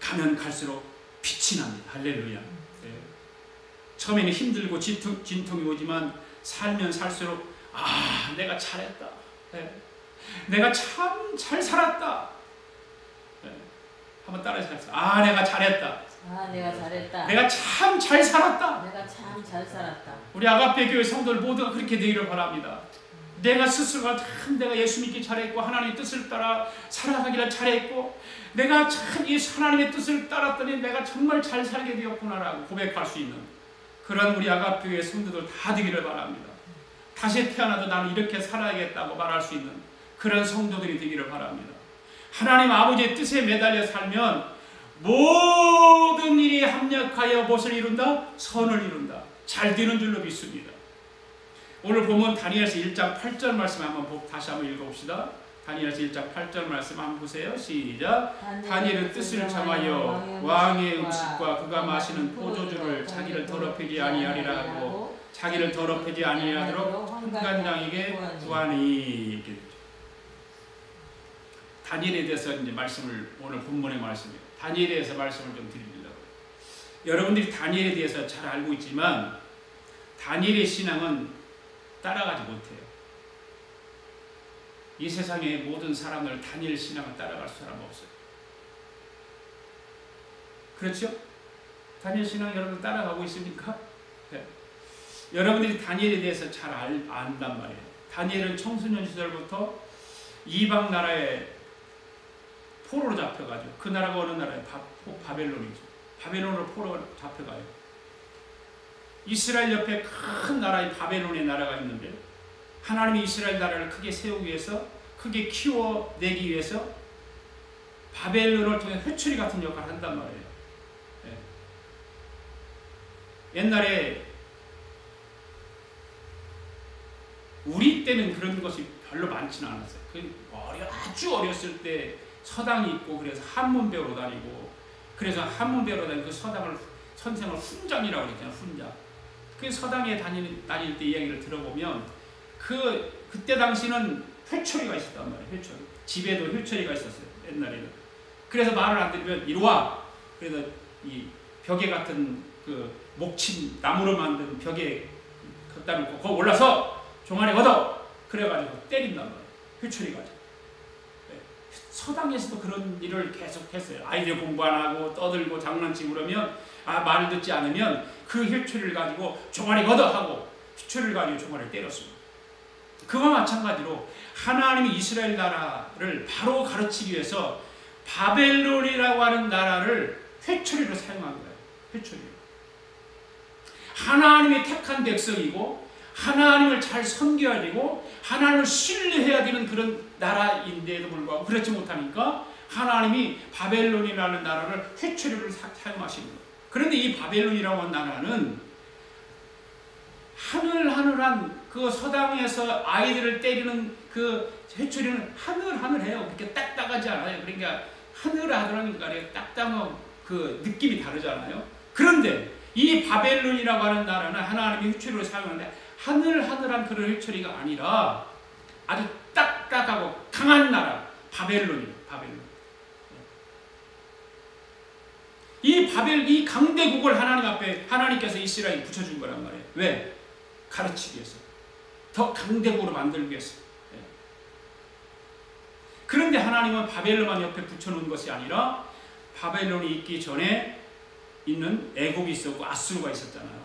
가면 갈수록 빛이 납니다. 할렐루야. 네. 처음에는 힘들고 진통이 오지만 살면 살수록 내가 잘했다. 네. 내가 참 잘 살았다. 네. 한번 따라해서 합시다. 내가 잘했다. 내가 잘했다. 내가 참 잘 살았다. 내가 참 잘 살았다. 우리 아가페 교회 성도들 모두가 그렇게 되기를 바랍니다. 내가 스스로가 참 내가 예수 믿기 잘했고 하나님의 뜻을 따라 살아가기를 잘했고 내가 참 이 하나님의 뜻을 따랐더니 내가 정말 잘 살게 되었구나라고 고백할 수 있는 그런 우리 아가페 교회 성도들 다 되기를 바랍니다. 다시 태어나도 나는 이렇게 살아야겠다고 말할 수 있는 그런 성도들이 되기를 바랍니다. 하나님 아버지의 뜻에 매달려 살면 모든 일이 합력하여 무엇을 이룬다? 선을 이룬다. 잘 되는 줄로 믿습니다. 오늘 보면 다니엘서 1장 8절 말씀 다시 한번 읽어봅시다. 다니엘서 1장 8절 말씀 한번 보세요. 시작. 다니엘은 뜻을 정하여 왕의 음식과 그가 마시는 포도주를 자기를 더럽히지 아니하리라 하고 자기를 더럽히지 아니하도록 환관장에게 구하니. 다니엘에 대해서 이제 말씀을 오늘 본문의 말씀이에요. 다니엘에 대해서 말씀을 좀 드리려고. 여러분들이 다니엘에 대해서 잘 알고 있지만 다니엘의 신앙은 따라가지 못해요. 이 세상의 모든 사람들 다니엘 신앙을 따라갈 사람 없어요. 그렇죠? 다니엘 신앙 여러분 따라가고 있습니까? 네. 여러분들이 다니엘에 대해서 잘 안단 말이에요. 다니엘은 청소년 시절부터 이방 나라에 포로로 잡혀가지고 그 나라가 어느 나라예요? 바벨론이죠. 바벨론으로 포로로 잡혀가요. 이스라엘 옆에 큰 나라인 바벨론의 나라가 있는데 하나님이 이스라엘 나라를 크게 세우기 위해서 크게 키워내기 위해서 바벨론을 통해 회초리 같은 역할을 한단 말이에요. 네. 옛날에 우리 때는 그런 것이 별로 많지는 않았어요. 아주 어렸을 때 서당이 있고 그래서 한문 배우러 다니고 그래서 한문 배우러 다니고 그 선생을 훈장이라고 그랬잖아요. 훈장. 그 서당에 다닐 때 이야기를 들어보면 그때 당시는 회초리가 있었단 말이에요. 회초리. 집에도 회초리가 있었어요. 옛날에는. 그래서 말을 안 들으면 이리 와. 그래서 이 벽에 같은 그 목침 나무로 만든 벽에 갖다 놓고 거기 올라서 종아리 걷어. 그래가지고 때린단 말이에요. 회초리 가지고. 서당에서도 그런 일을 계속 했어요. 아이들 공부 안 하고 떠들고 장난치고 그러면 말을 듣지 않으면 그 회초리를 가지고 종아리 걷어 하고 회초리를 가지고 종아리를 때렸습니다. 그와 마찬가지로 하나님이 이스라엘 나라를 바로 가르치기 위해서 바벨론이라고 하는 나라를 회초리로 사용한 거예요. 회초리로. 하나님이 택한 백성이고 하나님을 잘 섬겨야 되고 하나님을 신뢰해야 되는 그런 나라인데도 불구하고 그렇지 못하니까 하나님이 바벨론이라는 나라를 회초리를 사용하시는 거예요. 그런데 이 바벨론이라고 하는 나라는 하늘하늘한 그 서당에서 아이들을 때리는 그 회초리는 하늘하늘해요. 그렇게 딱딱하지 않아요. 그러니까 하늘하늘하니까 딱딱한 그 느낌이 다르잖아요. 그런데 이 바벨론이라고 하는 나라는 하나님이 회초리를 사용하는데 하늘하늘한 그런 회초리가 아니라 아주 딱딱하고 강한 나라 바벨론이에요. 바벨론. 이 강대국을 하나님 앞에 하나님께서 이스라엘에 붙여준 거란 말이에요. 왜? 가르치기 위해서. 더 강대국으로 만들기 위해서. 그런데 하나님은 바벨론만 옆에 붙여놓은 것이 아니라 바벨론이 있기 전에 있는 애굽이 있었고 아수르가 있었잖아요.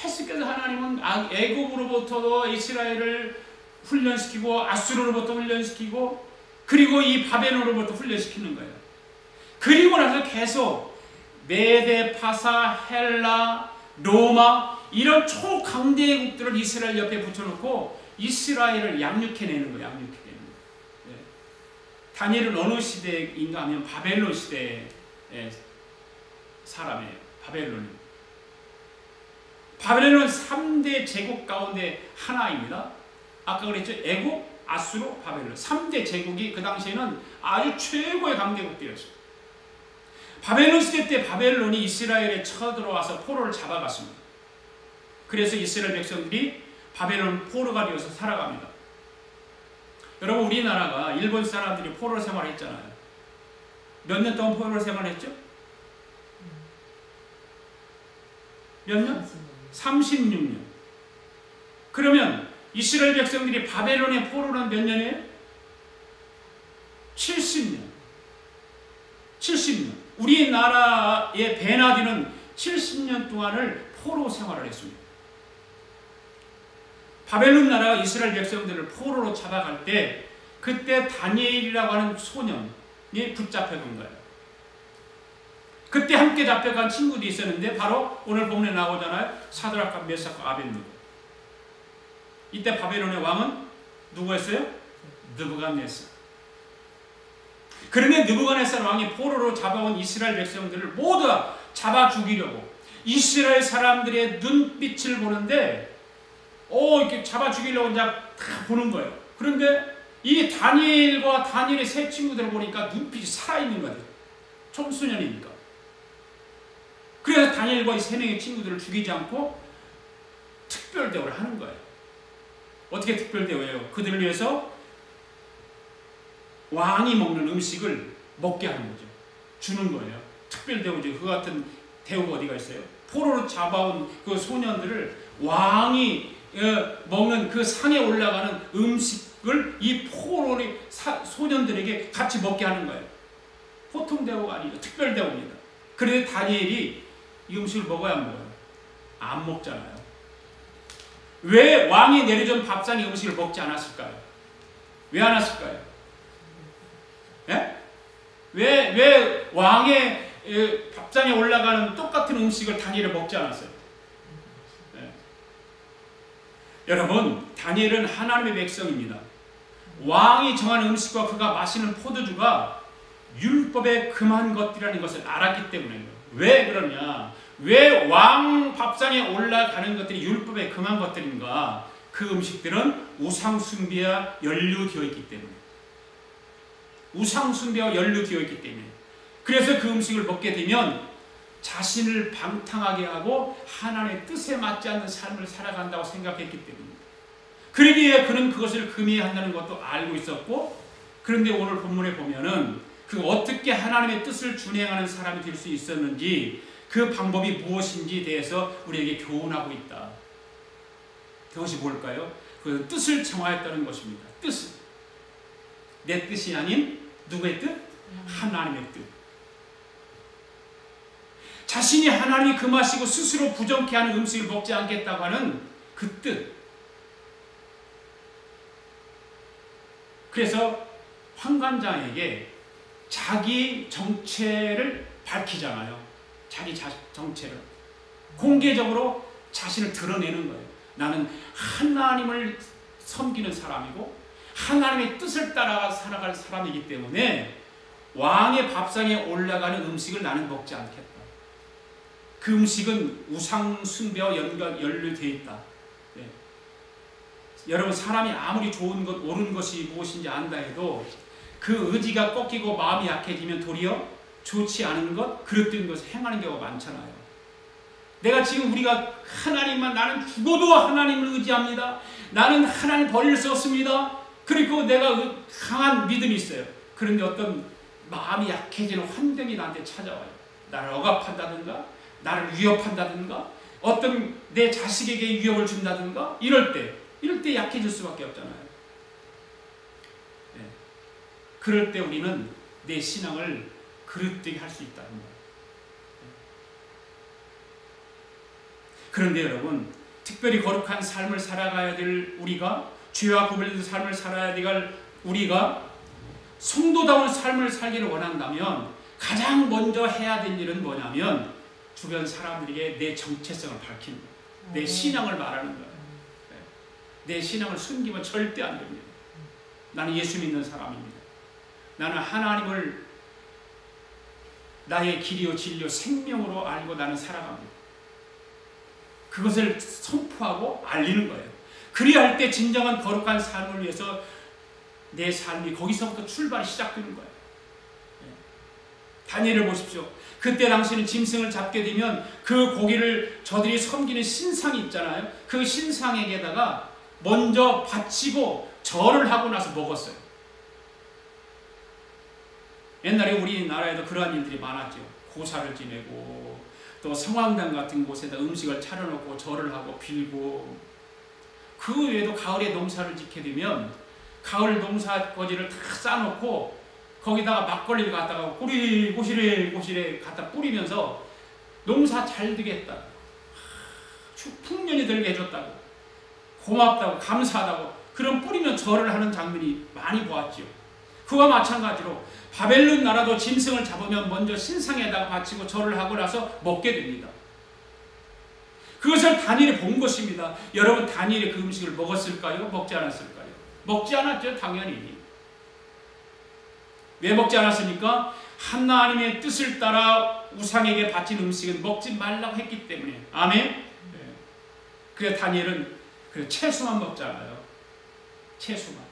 계속해서 하나님은 애굽으로부터도 이스라엘을 훈련시키고 아수르로부터 훈련시키고 그리고 이 바벨론으로부터 훈련시키는 거예요. 그리고 나서 계속 메데, 파사, 헬라, 로마 이런 초강대국들을 이스라엘 옆에 붙여놓고 이스라엘을 양육해내는 거예요. 양육해내는 거예요. 네. 다니엘은 어느 시대인가 하면 바벨론 시대의 사람이에요. 바벨론은 3대 제국 가운데 하나입니다. 아까 그랬죠? 애국, 아수르, 바벨론 3대 제국이 그 당시에는 아주 최고의 강대국들이었어요. 바벨론 시대 때 바벨론이 이스라엘에 쳐들어와서 포로를 잡아갔습니다. 그래서 이스라엘 백성들이 바벨론 포로가 되어서 살아갑니다. 여러분 우리나라가 일본 사람들이 포로 생활했잖아요. 몇 년 동안 포로 생활했죠? 몇 년? 36년. 그러면 이스라엘 백성들이 바벨론의 포로는 몇 년이에요? 70년. 70년. 우리나라의 베나디는 70년 동안을 포로 생활을 했습니다. 바벨론 나라가 이스라엘 백성들을 포로로 잡아갈 때 그때 다니엘이라고 하는 소년이 붙잡혀간 거예요. 그때 함께 잡혀간 친구도 있었는데 바로 오늘 본문에 나오잖아요. 사드락과 메삭과 아벳느고. 이때 바벨론의 왕은 누구였어요? 느부갓네살. 그런데 느부갓네살 왕이 포로로 잡아온 이스라엘 백성들을 모두 잡아 죽이려고 이스라엘 사람들의 눈빛을 보는데 이렇게 잡아 죽이려고 이제 다 보는 거예요. 그런데 이 다니엘과 다니엘의 세 친구들을 보니까 눈빛이 살아있는 거예요. 청소년이니까. 그래서 다니엘과 이 세 명의 친구들을 죽이지 않고 특별 대우를 하는 거예요. 어떻게 특별 대우해요? 그들을 위해서 왕이 먹는 음식을 먹게 하는 거죠. 주는 거예요. 특별 대우죠. 그 같은 대우가 어디가 있어요? 포로로 잡아온 그 소년들을 왕이 먹는 그 상에 올라가는 음식을 이 포로의 소년들에게 같이 먹게 하는 거예요. 보통 대우가 아니죠. 특별 대우입니다. 그래서 다니엘이 이 음식을 먹어야 안 먹어요? 안 먹잖아요. 왜 왕이 내려준 밥상의 음식을 먹지 않았을까요? 왜 안 했을까요? 예? 왜 왕의 밥상에 올라가는 똑같은 음식을 다니엘이 먹지 않았어요? 예. 여러분, 다니엘은 하나님의 백성입니다. 왕이 정한 음식과 그가 마시는 포도주가 율법에 금한 것들이라는 것을 알았기 때문에요. 왜 그러냐? 왜 왕 밥상에 올라가는 것들이 율법에 금한 것들인가? 그 음식들은 우상숭배와 연루되어 있기 때문에. 우상숭배와 연루되어 있기 때문에. 그래서 그 음식을 먹게 되면 자신을 방탕하게 하고 하나님의 뜻에 맞지 않는 삶을 살아간다고 생각했기 때문입니다. 그러기에 그는 그것을 금해야 한다는 것도 알고 있었고, 그런데 오늘 본문에 보면은 그 어떻게 하나님의 뜻을 준행하는 사람이 될 수 있었는지, 그 방법이 무엇인지에 대해서 우리에게 교훈하고 있다. 그것이 뭘까요? 그 뜻을 정하였다는 것입니다. 뜻을. 내 뜻이 아닌 누구의 뜻? 하나님의 뜻. 자신이 하나님이 금하시고 스스로 부정케 하는 음식을 먹지 않겠다고 하는 그 뜻. 그래서 환관장에게 자기 정체를 밝히잖아요. 자기 정체를. 공개적으로 자신을 드러내는 거예요. 나는 하나님을 섬기는 사람이고 하나님의 뜻을 따라 살아갈 사람이기 때문에 왕의 밥상에 올라가는 음식을 나는 먹지 않겠다. 그 음식은 우상 숭배와 연루되어 있다. 네. 여러분, 사람이 아무리 좋은 것, 옳은 것이 무엇인지 안다 해도 그 의지가 꺾이고 마음이 약해지면 도리어 좋지 않은 것, 그릇된 것을 행하는 경우가 많잖아요. 내가 지금 우리가 하나님만, 나는 죽어도 하나님을 의지합니다. 나는 하나님 버릴 수 없습니다. 그리고 내가 강한 믿음이 있어요. 그런데 어떤 마음이 약해지는 환경이 나한테 찾아와요. 나를 억압한다든가, 나를 위협한다든가, 어떤 내 자식에게 위협을 준다든가, 이럴 때 약해질 수밖에 없잖아요. 네. 그럴 때 우리는 내 신앙을 그릇되게 할 수 있다는 거예요. 그런데 여러분, 특별히 거룩한 삶을 살아가야 될 우리가, 죄와 구별된 삶을 살아야 될 우리가 성도다운 삶을 살기를 원한다면 가장 먼저 해야 될 일은 뭐냐면 주변 사람들에게 내 정체성을 밝히는 거예요. 내 신앙을 말하는 거예요. 내 신앙을 숨기면 절대 안 됩니다. 나는 예수 믿는 사람입니다. 나는 하나님을 나의 길이요 진리요 생명으로 알고 나는 살아갑니다. 그것을 선포하고 알리는 거예요. 그리할 때 진정한 거룩한 삶을 위해서 내 삶이 거기서부터 출발이 시작되는 거예요. 다니엘을 보십시오. 그때 당시는 짐승을 잡게 되면 그 고기를 저들이 섬기는 신상이 있잖아요. 그 신상에게다가 먼저 바치고 절을 하고 나서 먹었어요. 옛날에 우리나라에도 그러한 일들이 많았죠. 고사를 지내고 또 성황당 같은 곳에다 음식을 차려놓고 절을 하고 빌고, 그 외에도 가을에 농사를 짓게 되면 가을 농사거지를 다 싸놓고 거기다가 막걸리를 갖다가 고시래 갖다 뿌리면서 농사 잘 되겠다, 풍년이 들게 해줬다고, 고맙다고, 감사하다고 그런 뿌리면 절을 하는 장면이 많이 보았지요. 그와 마찬가지로 바벨론 나라도 짐승을 잡으면 먼저 신상에다가 바치고 절을 하고 나서 먹게 됩니다. 그것을 다니엘이 본 것입니다. 여러분, 다니엘이 그 음식을 먹었을까요? 먹지 않았을까요? 먹지 않았죠, 당연히. 왜 먹지 않았습니까? 하나님의 뜻을 따라 우상에게 바친 음식은 먹지 말라고 했기 때문에. 아멘? 네. 그래서 다니엘은 채소만 먹잖아요. 채소만.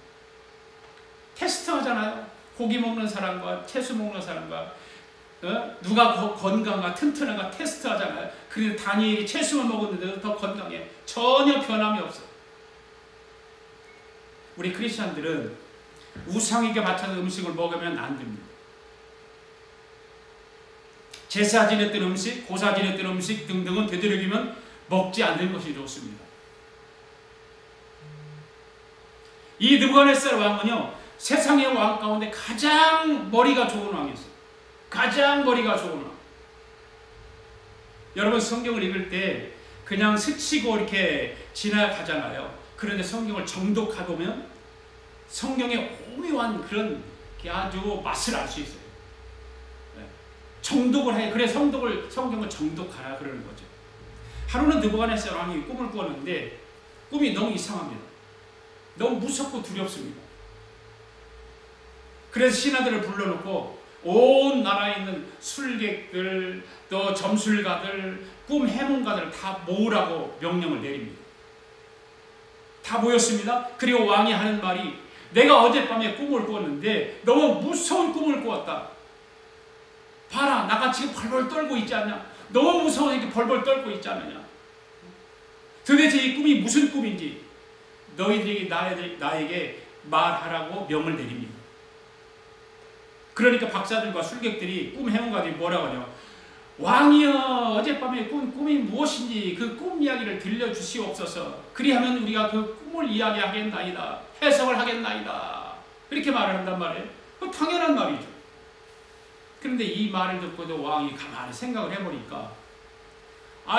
테스트 하잖아요. 고기 먹는 사람과 채소 먹는 사람과 누가 건강한가 튼튼한가 테스트 하잖아요. 그런데 다니엘이 채소만 먹었는데도 더 건강해. 전혀 변함이 없어요. 우리 크리스찬들은 우상에게 맞춰서 음식을 먹으면 안 됩니다. 제사 지냈던 음식, 고사 지냈던 음식 등등은 되도록이면 먹지 않는 것이 좋습니다. 이 느부갓네살 왕은요, 세상의 왕 가운데 가장 머리가 좋은 왕이었어요. 가장 머리가 좋은 왕. 여러분, 성경을 읽을 때 그냥 스치고 이렇게 지나가잖아요. 그런데 성경을 정독하다 보면 성경의 오묘한 그런 아주 맛을 알 수 있어요. 정독을 해. 그래, 성경을 정독하라 그러는 거죠. 하루는 느부갓네살 왕이 꿈을 꾸었는데 꿈이 너무 이상합니다. 너무 무섭고 두렵습니다. 그래서 신하들을 불러놓고 온 나라에 있는 술객들, 또 점술가들, 꿈 해몽가들 다 모으라고 명령을 내립니다. 다 모였습니다. 그리고 왕이 하는 말이, 내가 어젯밤에 꿈을 꾸었는데 너무 무서운 꿈을 꾸었다. 봐라, 나가 지금 벌벌 떨고 있지 않냐? 너무 무서워서 이렇게 벌벌 떨고 있지 않느냐? 도대체 이 꿈이 무슨 꿈인지 너희들이 나에게 말하라고 명을 내립니다. 그러니까 박사들과 술객들이, 꿈 해몽가들이 뭐라고 하냐? 왕이여, 어젯밤에 꾼 꿈이 무엇인지 그 꿈 이야기를 들려주시옵소서. 그리하면 우리가 그 꿈을 이야기하겠나이다, 해석을 하겠나이다, 이렇게 말을 한단 말이에요. 당연한 말이죠. 그런데 이 말을 듣고도 왕이 가만히 생각을 해보니까,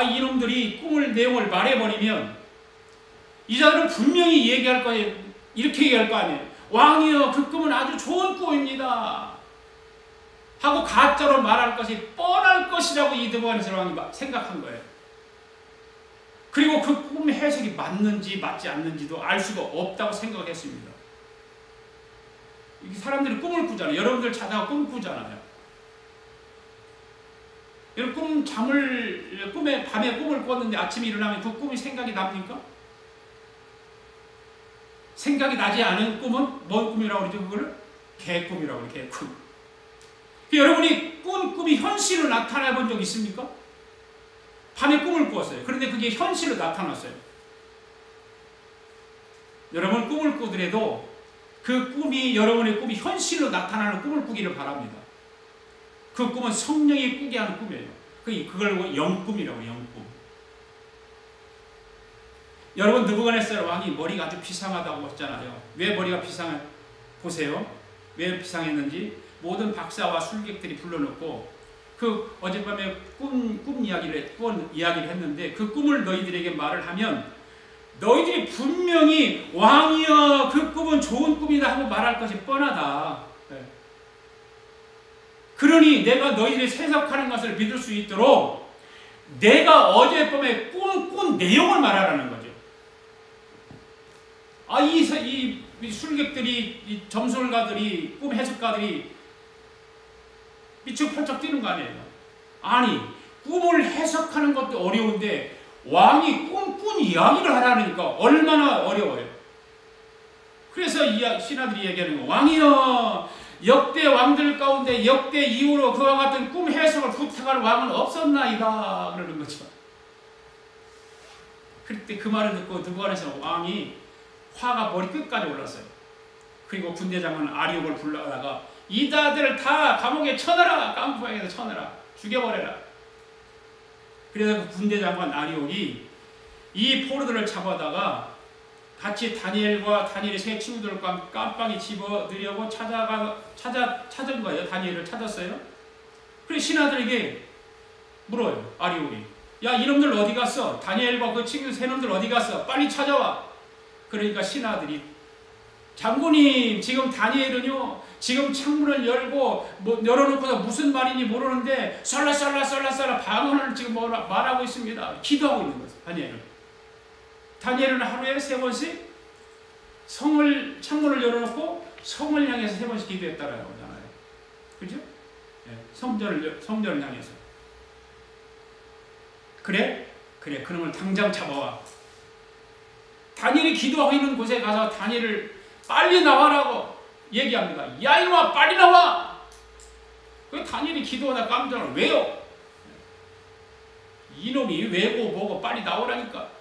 이놈들이 꿈을 내용을 말해버리면 이 자들은 분명히 얘기할 거예요. 이렇게 얘기할 거 아니에요. 왕이여, 그 꿈은 아주 좋은 꿈입니다 하고 가짜로 말할 것이 뻔할 것이라고 이 느부갓네살 왕이 생각한 거예요. 그리고 그 꿈 해석이 맞는지 맞지 않는지도 알 수가 없다고 생각을 했습니다. 사람들이 꿈을 꾸잖아요. 여러분들 자다가 꿈 꾸잖아요. 여러분, 밤에 꿈을 꿨는데 아침에 일어나면 그 꿈이 생각이 납니까? 생각이 나지 않은 꿈은 뭔 꿈이라고 그러죠? 그거를 개꿈이라고 그래요. 개꿈. 여러분이 꾼 꿈이 현실로 나타나 본 적 있습니까? 밤에 꿈을 꾸었어요. 그런데 그게 현실로 나타났어요. 여러분, 꿈을 꾸더라도 그 꿈이, 여러분의 꿈이 현실로 나타나는 꿈을 꾸기를 바랍니다. 그 꿈은 성령이 꾸게 하는 꿈이에요. 그걸 영꿈이라고, 영꿈. 여러분, 느부갓네살 왕이 머리가 아주 비상하다고 했잖아요. 왜 머리가 비상해? 보세요. 왜 비상했는지. 모든 박사와 술객들이 불러놓고 그 어젯밤에 꿈 이야기를 했는데, 그 꿈을 너희들에게 말을 하면 너희들이 분명히 왕이여, 그 꿈은 좋은 꿈이다 하고 말할 것이 뻔하다. 그러니 내가 너희들이 해석하는 것을 믿을 수 있도록 내가 어젯밤에 꾼 내용을 말하라는 거죠. 이 술객들이, 이 점술가들이, 꿈 해석가들이 미쳐 펄쩍 뛰는 거 아니에요. 아니, 꿈을 해석하는 것도 어려운데 왕이 꾼 이야기를 하라니까 얼마나 어려워요. 그래서 신하들이 얘기하는 거, 왕이여, 역대 왕들 가운데 역대 이후로 그와 같은 꿈 해석을 부탁할 왕은 없었나이다 그러는 거죠. 그때 그 말을 듣고 느부갓네살 왕이 화가 머리 끝까지 올랐어요. 그리고 군대장관 아리옥을 불러다가 이다들을 다 감옥에 쳐넣어라, 깐포에서 쳐넣어라, 죽여버려라. 그래서 그 군대장관 아리옥이 이 포로들을 잡아다가 같이 다니엘의 세 친구들과 깜빵에 집어들려고 찾은 거예요. 다니엘을 찾았어요. 그래서 신하들에게 물어요. 아리옥이, 야, 이놈들 어디 갔어? 다니엘과 그 친구 세 놈들 어디 갔어? 빨리 찾아와. 그러니까 신하들이, 장군님, 지금 다니엘은요, 지금 창문을 열어놓고서 무슨 말인지 모르는데 썰라 방언을 지금 말하고 있습니다. 기도하고 있는 거죠. 다니엘은 하루에 3번씩 창문을 열어놓고 성을 향해서 3번씩 기도했다라고 하잖아요. 그죠? 네, 성전을 향해서. 그래, 그놈을 당장 잡아와. 다니엘이 기도하고 있는 곳에 가서 다니엘을 빨리 나와라고 얘기합니다. 야, 이놈아, 빨리 나와! 그 다니엘이 기도하다 깜짝 놀라. 왜요? 이놈이 왜고 뭐고 빨리 나오라니까.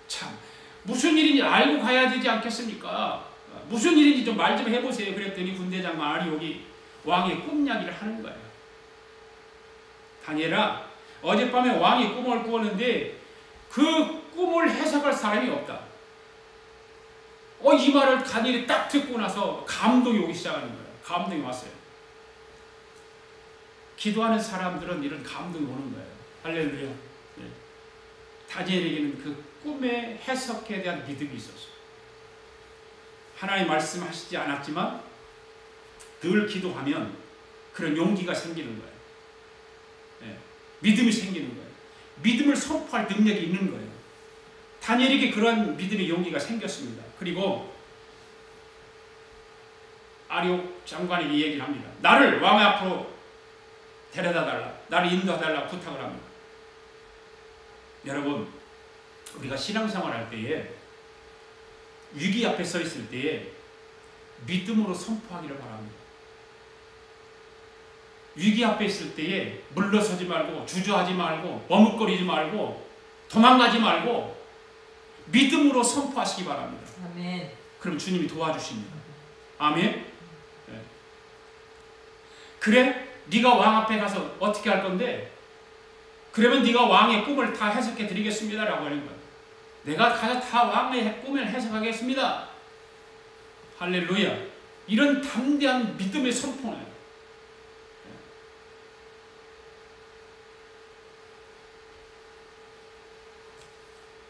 참, 무슨 일인지 알고 가야 되지 않겠습니까? 무슨 일인지 좀 말 좀 해보세요. 그랬더니 군대장관 아리옥이 왕의 꿈 이야기를 하는 거예요. 다니엘아, 어젯밤에 왕이 꿈을 꾸었는데 그 꿈을 해석할 사람이 없다. 이 말을 다니엘이 딱 듣고 나서 감동이 오기 시작하는 거예요. 감동이 왔어요. 기도하는 사람들은 이런 감동이 오는 거예요. 할렐루야. 네. 다니엘에게는 그 꿈의 해석에 대한 믿음이 있었어요. 하나님 말씀하시지 않았지만 늘 기도하면 그런 용기가 생기는 거예요. 네. 믿음이 생기는 거예요. 믿음을 선포할 능력이 있는 거예요. 다니엘에게 그런 믿음의 용기가 생겼습니다. 그리고 아리옥 장관에게 얘기를 합니다. 나를 왕의 앞으로 데려다 달라, 나를 인도해달라 부탁을 합니다. 여러분, 우리가 신앙생활 할 때에 위기 앞에 서 있을 때에 믿음으로 선포하기를 바랍니다. 위기 앞에 있을 때에 물러서지 말고, 주저하지 말고, 머뭇거리지 말고, 도망가지 말고 믿음으로 선포하시기 바랍니다. 아멘. 그럼 주님이 도와주십니다. 아멘. 네. 그래? 네가 왕 앞에 가서 어떻게 할 건데? 그러면 네가 왕의 꿈을 다 해석해 드리겠습니다 라고 하는 거예요. 내가 가서 다 왕의 꿈을 해석하겠습니다. 할렐루야. 이런 담대한 믿음의 선포예요.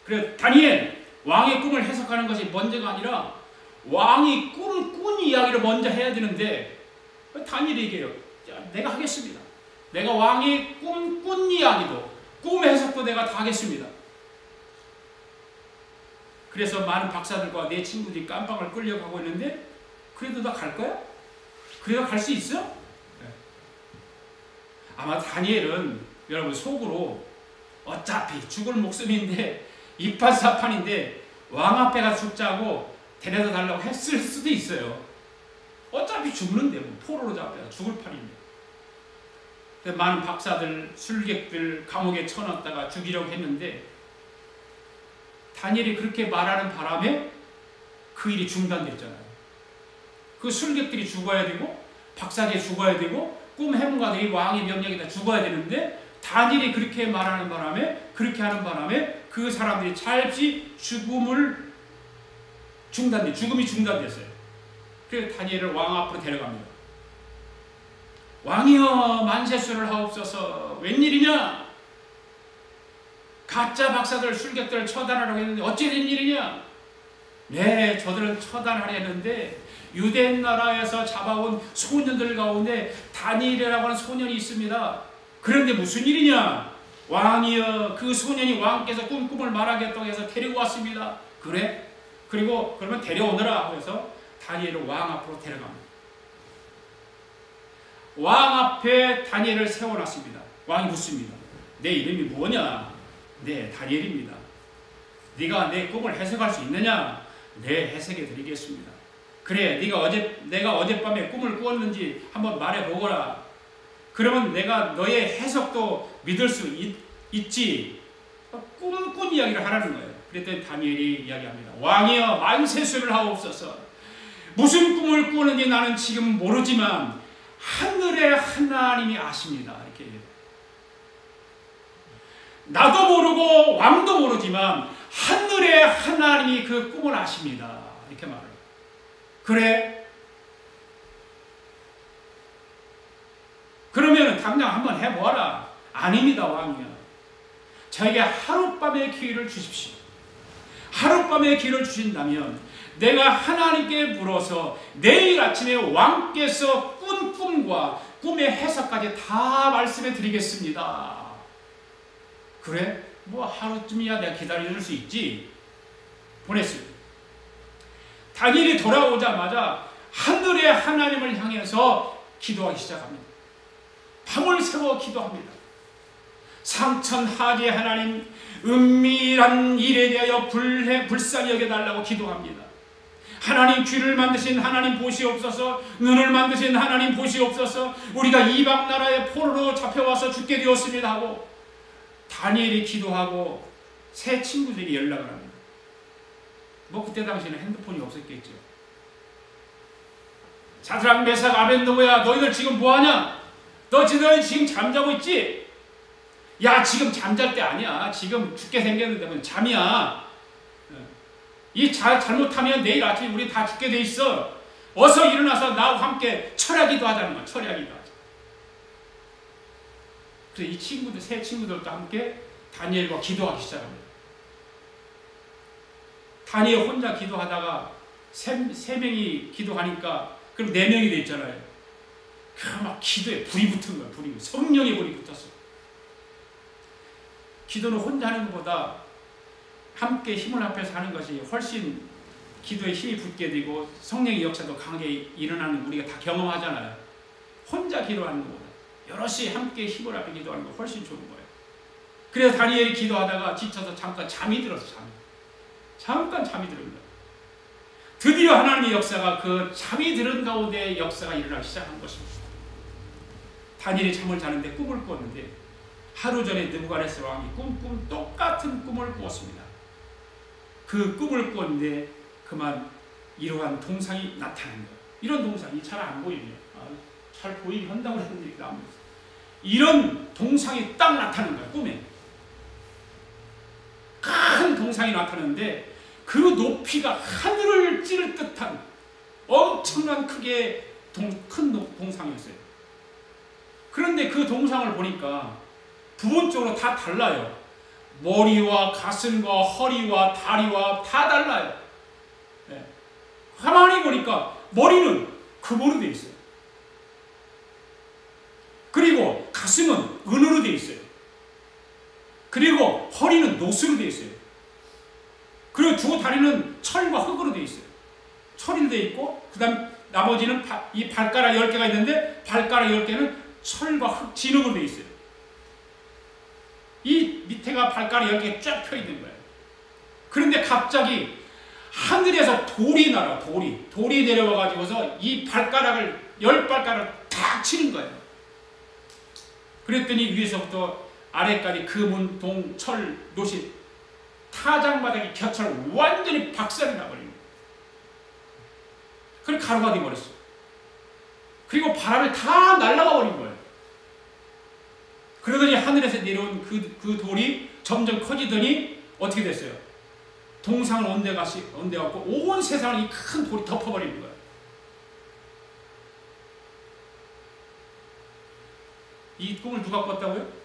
그래, 다니엘, 왕의 꿈을 해석하는 것이 먼저가 아니라 왕이 꾼 이야기를 먼저 해야 되는데 다니엘이 얘기해요. 내가 하겠습니다. 내가 왕이 꾼 이야기도, 꿈 해석도 내가 다 하겠습니다. 그래서 많은 박사들과 내 친구들이 깜빵을 끌려가고 있는데 그래도 나 갈 거야? 그래도 갈 수 있어? 네. 아마 다니엘은 여러분 속으로 어차피 죽을 목숨인데 이판사판인데 왕 앞에 가서 죽자고 데려다 달라고 했을 수도 있어요. 어차피 죽는데 뭐 포로로 잡혀서 죽을 판인데. 많은 박사들, 술객들 감옥에 쳐넣었다가 죽이려고 했는데 다니엘이 그렇게 말하는 바람에 그 일이 중단됐잖아요. 그 술객들이 죽어야 되고 박사들이 죽어야 되고 꿈 해몽가들이 왕의 명령에 다 죽어야 되는데 다니엘이 그렇게 말하는 바람에, 그렇게 하는 바람에 그 사람들이 찰지 죽음이 중단됐어요. 그래서 다니엘을 왕 앞으로 데려갑니다. 왕이여, 만세수를 하옵소서. 웬일이냐? 가짜 박사들, 술객들을 처단하라고 했는데 어찌 된 일이냐? 네, 저들은 처단하려 했는데 유대 나라에서 잡아온 소년들 가운데 다니엘이라고 하는 소년이 있습니다. 그런데 무슨 일이냐? 왕이여, 그 소년이 왕께서 꿈을 말하겠다고 해서 데리고 왔습니다. 그래? 그리고 그러면 데려오너라 해서 다니엘을 왕 앞으로 데려갑니다. 왕 앞에 다니엘을 세워놨습니다. 왕이 묻습니다. 내 이름이 뭐냐? 네, 다니엘입니다. 네가 내 꿈을 해석할 수 있느냐? 네, 해석해 드리겠습니다. 그래, 내가 어젯밤에 꿈을 꾸었는지 한번 말해보거라. 그러면 내가 너의 해석도 믿을 수 있지. 꿈 꾼 이야기를 하라는 거예요. 그랬더니 다니엘이 이야기합니다. 왕이여, 만세수를 하옵소서. 무슨 꿈을 꾸었는지 나는 지금 모르지만 하늘의 하나님이 아십니다. 이렇게 얘기해요. 나도 모르고 왕도 모르지만 하늘의 하나님이 그 꿈을 아십니다. 이렇게 말해요. 그래? 그러면 당장 한번 해보아라. 아닙니다, 왕이요. 저에게 하룻밤의 기회를 주십시오. 하룻밤의 기회를 주신다면 내가 하나님께 물어서 내일 아침에 왕께서 꾼 꿈과 꿈의 해석까지 다 말씀해 드리겠습니다. 그래? 뭐 하루쯤이야 내가 기다려줄 수 있지. 보냈습니다. 다니엘이 돌아오자마자 하늘의 하나님을 향해서 기도하기 시작합니다. 밤을 새워 기도합니다. 상천하지 하나님, 은밀한 일에 대하여 불쌍히 여겨달라고 기도합니다. 하나님, 귀를 만드신 하나님 보시옵소서. 눈을 만드신 하나님 보시옵소서. 우리가 이방 나라의 포로로 잡혀와서 죽게 되었습니다 하고 다니엘이 기도하고 새 친구들이 연락을 합니다. 뭐 그때 당시에는 핸드폰이 없었겠죠. 사드락, 메삭, 아벤노고야, 너희들 지금 뭐하냐? 너희들 지금 잠자고 있지? 야, 지금 잠잘 때 아니야. 지금 죽게 생겼는데 잠이야. 잘못하면 내일 아침에 우리 다 죽게 돼 있어. 어서 일어나서 나와 함께 철야기도 하자는 거야. 철야기도 하자. 그래서 이 친구들, 새 친구들도 함께 다니엘과 기도하기 시작합니다. 다니엘 혼자 기도하다가 세 명이 기도하니까 그럼 4명이 돼 있잖아요. 그 막 기도에 불이 붙은 거야. 성령의 불이 붙었어. 기도는 혼자 하는 것보다 함께 힘을 합해서 하는 것이 훨씬 기도에 힘이 붙게 되고 성령의 역사도 강하게 일어나는 우리가 다 경험하잖아요. 혼자 기도하는 것보다 여럿이 함께 힘을 합해 기도하는 거 훨씬 좋은 거예요. 그래서 다니엘이 기도하다가 지쳐서 잠깐 잠이 들었어. 잠깐 잠이 들은 거예요. 드디어 하나님의 역사가 그 잠이 들은 가운데 역사가 일어나기 시작한 것입니다. 다니엘이 잠을 자는데 꿈을 꾸었는데 하루 전에 느부갓네살 왕이 똑같은 꿈을 꾸었습니다. 그 꿈을 꾸었는데 그만 이러한 동상이 나타난 거예요. 이런 동상이 잘 안 보이네요. 잘 보이긴 한다고 했는데 안 보여요. 이런 동상이 딱 나타난 거예요. 꿈에. 큰 동상이 나타나는데 그 높이가 하늘을 찌를 듯한 엄청난 크게 큰 동상이었어요. 그런데 그 동상을 보니까 부분적으로 다 달라요. 머리와 가슴과 허리와 다리와 다 달라요. 네. 가만히 보니까 머리는 금으로 되어 있어요. 그리고 가슴은 은으로 되어 있어요. 그리고 허리는 노수로 되어 있어요. 그리고 두 다리는 철과 흙으로 되어 있어요. 철이 되어 있고 그 다음 나머지는 이 발가락 10개가 있는데 발가락 10개는 철과 흙, 진흙으로 되어 있어요. 이 밑에가 발가락 10개 쫙 펴 있는 거예요. 그런데 갑자기 하늘에서 돌이 날아, 돌이 내려와 가지고서 이 발가락을 10발가락을 탁 치는 거예요. 그랬더니 위에서부터 아래까지 금은, 동, 철, 노실 타작마당이 곁을 완전히 박살이 나버리는 거예요. 그리고 가루가 되어버렸어요. 그리고 바람에 다 날아가 버린 거예요. 그러더니 하늘에서 내려온 그 돌이 점점 커지더니 어떻게 됐어요? 동상을 온데갖고 온 세상을 이 큰 돌이 덮어버리는 거예요. 이 꿈을 누가 꿨다고요?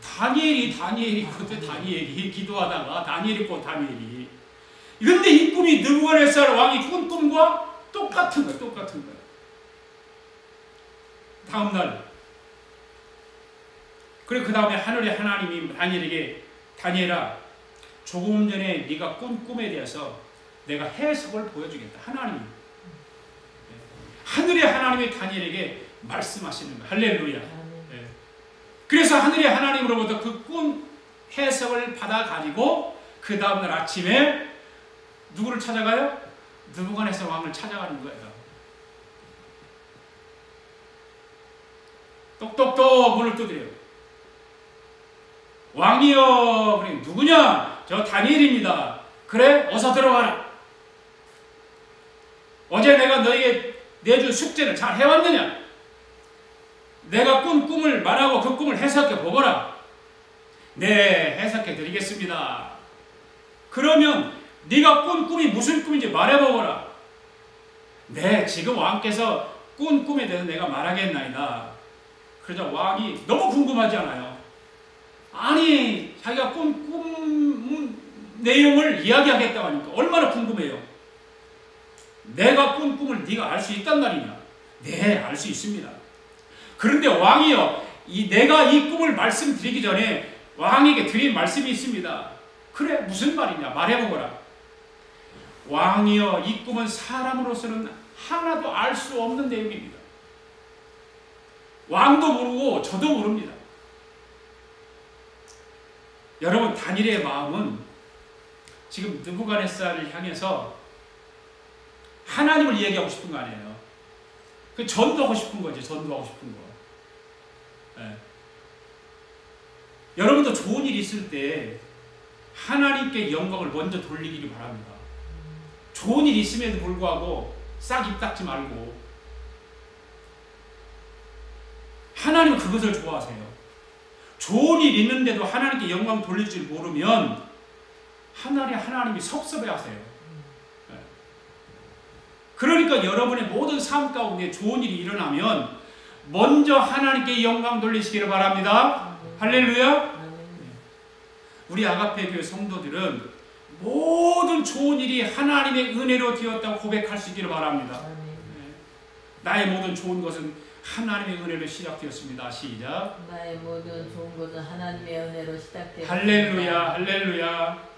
다니엘이 그때 다니엘이 기도하다가 다니엘이 꿨 다니엘이 그런데 이 꿈이 느부갓네살 왕이 꾼 꿈과 똑같은 거예요. 똑같은 거예요. 다음 날, 그리고 그 다음에 하늘의 하나님이 다니엘에게 다니엘아, 조금 전에 네가 꾼 꿈에 대해서 내가 해석을 보여주겠다. 하나님이, 하늘의 하나님이 다니엘에게 말씀하시는 거예요. 할렐루야. 그래서 하늘의 하나님으로부터 그 꿈 해석을 받아가지고 그 다음날 아침에 누구를 찾아가요? 느부갓네살 왕을 찾아가는 거예요. 똑똑똑 문을 두드려요. 왕이여, 그래, 누구냐? 저 다니엘입니다. 그래, 어서 들어가라. 어제 내가 너에게 내준 숙제를 잘 해왔느냐? 내가 꾼 꿈을 말하고 그 꿈을 해석해 보거라. 네, 해석해 드리겠습니다. 그러면 네가 꾼 꿈이 무슨 꿈인지 말해보거라. 네, 지금 왕께서 꾼 꿈에 대해서 내가 말하겠나이다. 그러자 왕이 너무 궁금하지 않아요? 아니, 자기가 꾼 꿈 내용을 이야기하겠다고 하니까 얼마나 궁금해요. 내가 꾼 꿈을 네가 알 수 있단 말이냐? 네, 알 수 있습니다. 그런데 왕이요, 내가 이 꿈을 말씀드리기 전에 왕에게 드린 말씀이 있습니다. 그래, 무슨 말이냐? 말해보거라. 왕이여, 이 꿈은 사람으로서는 하나도 알 수 없는 내용입니다. 왕도 모르고 저도 모릅니다. 여러분, 다니엘의 마음은 지금 느부갓네살을 향해서 하나님을 얘기하고 싶은 거 아니에요. 그 전도하고 싶은 거지. 전도하고 싶은 거. 네. 여러분도 좋은 일이 있을 때 하나님께 영광을 먼저 돌리기를 바랍니다. 좋은 일이 있음에도 불구하고 싹 입 닫지 말고, 하나님은 그것을 좋아하세요. 좋은 일 있는데도 하나님께 영광 돌릴 줄 모르면 하나님이 섭섭해하세요. 그러니까 여러분의 모든 삶 가운데 좋은 일이 일어나면 먼저 하나님께 영광 돌리시기를 바랍니다. 할렐루야. 우리 아가페 교회 성도들은 모든 좋은 일이 하나님의 은혜로 되었다고 고백할 수 있기를 바랍니다. 나의 모든 좋은 것은 하나님의 은혜로 시작되었습니다. 시작. 나의 모든 좋은 것은 하나님의 은혜로 시작되었습니다. 할렐루야, 할렐루야.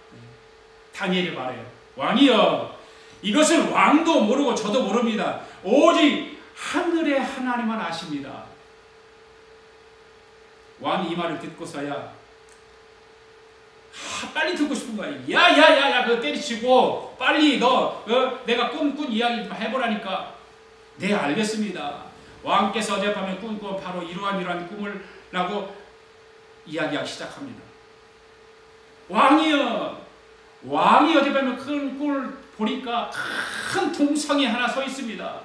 다니엘이 말해요. 왕이여, 이것은 왕도 모르고 저도 모릅니다. 오직 하늘의 하나님만 아십니다. 왕이 이 말을 듣고서야 빨리 듣고 싶은 거야. 야야야야, 그거 때리치고 빨리 내가 꿈꾼 이야기 좀 해보라니까. 네, 알겠습니다. 왕께서 어젯밤에 꾼 꿈은 바로 이러한 꿈을 라고 이야기하기 시작합니다. 왕이 어젯밤에 큰 꿈을 보니까 큰 동상이 하나 서 있습니다.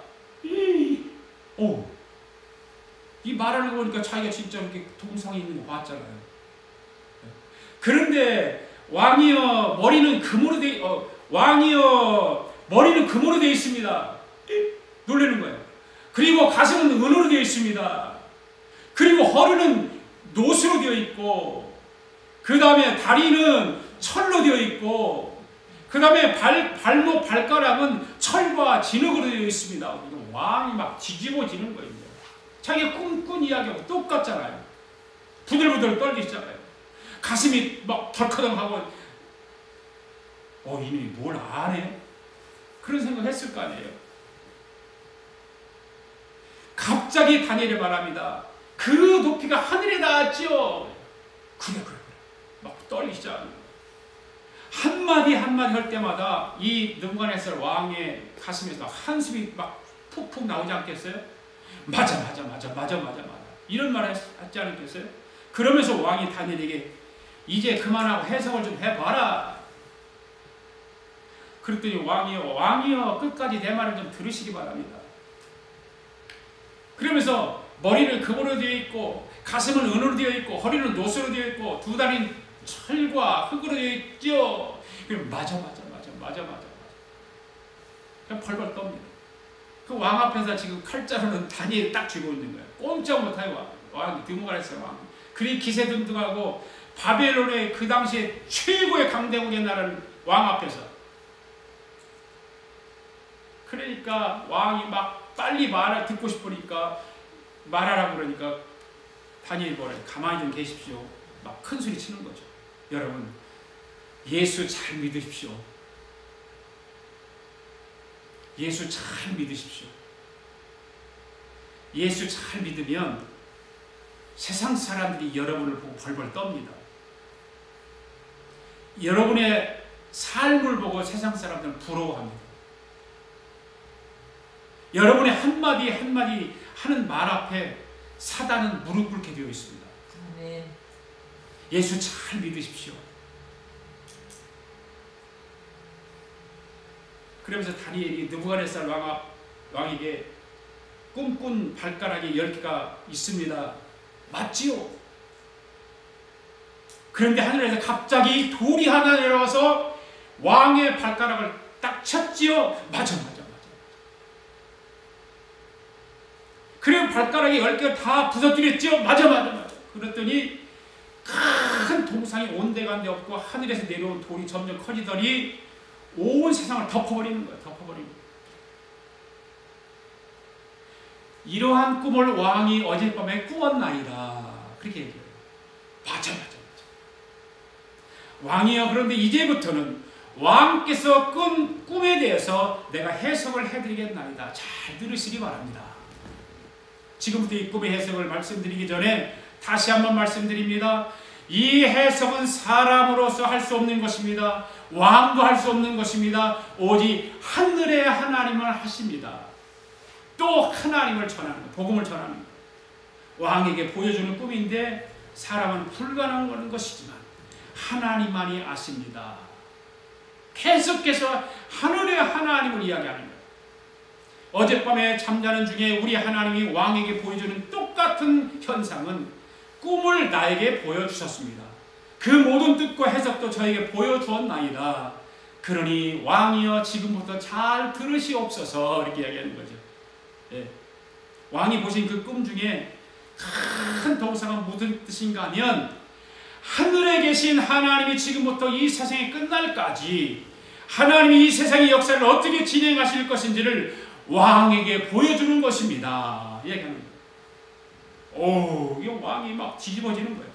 이 말하는 거 보니까 자기가 진짜 이렇게 동상이 있는 거 봤잖아요. 그런데 왕이여, 머리는 금으로 되어 있습니다. 놀라는 거예요. 그리고 가슴은 은으로 되어 있습니다. 그리고 허리는 노수로 되어 있고, 그 다음에 다리는 철로 되어 있고, 그 다음에 발가락은 철과 진흙으로 되어 있습니다. 왕이 막 뒤집어지는 거예요. 자기가 꿈꾼 이야기하고 똑같잖아요. 부들부들 떨리잖아요. 가슴이 막 덜커덩하고, 이놈이 뭘 아네? 그런 생각했을 거 아니에요. 갑자기 다니엘이 말합니다. 그 높이가 하늘에 닿았지요. 그래. 막 떨리시잖아요. 한마디 할 때마다 이 느부갓네살 왕의 가슴에서 막 한숨이 막 푹푹 나오지 않겠어요? 맞아. 이런 말 하지 않겠어요? 그러면서 왕이 다니엘에게 이제 그만하고 해석을 좀 해봐라. 그랬더니 왕이여, 끝까지 내 말을 좀 들으시기 바랍니다. 그러면서 머리는 금으로 되어 있고, 가슴은 은으로 되어 있고, 허리는 노수로 되어 있고, 두 다리는 철과 흙으로 되어 있죠. 그럼 맞아. 그냥 벌벌 떱니다. 그 왕 앞에서 지금 칼자루는 다니엘이 딱 쥐고 있는 거예요. 꼼짝 못하고 왕이 느부갓네살 왕. 그리 기세등등하고 바벨론의 그 당시에 최고의 강대국의 나라는 왕 앞에서 그러니까 왕이 막 빨리 듣고 싶으니까 말하라고 그러니까 다니엘이 뭐래? 가만히 좀 계십시오. 막 큰 소리 치는 거죠. 여러분, 예수 잘 믿으십시오. 예수 잘 믿으십시오. 예수 잘 믿으면 세상 사람들이 여러분을 보고 벌벌 떱니다. 여러분의 삶을 보고 세상 사람들은 부러워합니다. 여러분의 한마디 한마디 하는 말 앞에 사단은 무릎 꿇게 되어 있습니다. 아멘. 예수 잘 믿으십시오. 그러면서 다니엘이 느부갓네살 왕에게 꿈꾼 발가락이 10개가 있습니다. 맞지요? 그런데 하늘에서 갑자기 돌이 하나 내려와서 왕의 발가락을 딱 쳤지요? 맞아. 그리고 발가락이 10개가 다 부서뜨렸지요? 맞아. 그랬더니 큰 동상이 온데간데 없고 하늘에서 내려온 돌이 점점 커지더니 온 세상을 덮어버리는 거예요. 이러한 꿈을 왕이 어젯밤에 꾸었나이다. 그렇게 얘기해요. 맞아. 왕이여, 그런데 이제부터는 왕께서 꾼 꿈에 대해서 내가 해석을 해드리겠나이다. 잘 들으시기 바랍니다. 지금부터 이 꿈의 해석을 말씀드리기 전에 다시 한번 말씀드립니다. 이 해석은 사람으로서 할 수 없는 것입니다. 왕도 할 수 없는 것입니다. 오직 하늘의 하나님을 하십니다. 또 하나님을 전하는 것, 복음을 전하는 것. 왕에게 보여주는 꿈인데 사람은 불가능한 것이지만 하나님만이 아십니다. 계속해서 하늘의 하나님을 이야기하는 거예요. 어젯밤에 잠자는 중에 우리 하나님이 왕에게 보여주는 똑같은 현상은 꿈을 나에게 보여주셨습니다. 그 모든 뜻과 해석도 저에게 보여주었나이다. 그러니 왕이여 지금부터 잘 들으시옵소서. 이렇게 이야기하는 거죠. 예. 왕이 보신 그 꿈 중에 큰 동상은 무슨 뜻인가 하면 하늘에 계신 하나님이 지금부터 이 세상이 끝날까지 하나님이 이 세상의 역사를 어떻게 진행하실 것인지를 왕에게 보여주는 것입니다. 얘기하는 거예요. 오, 이 왕이 막 뒤집어지는 거예요.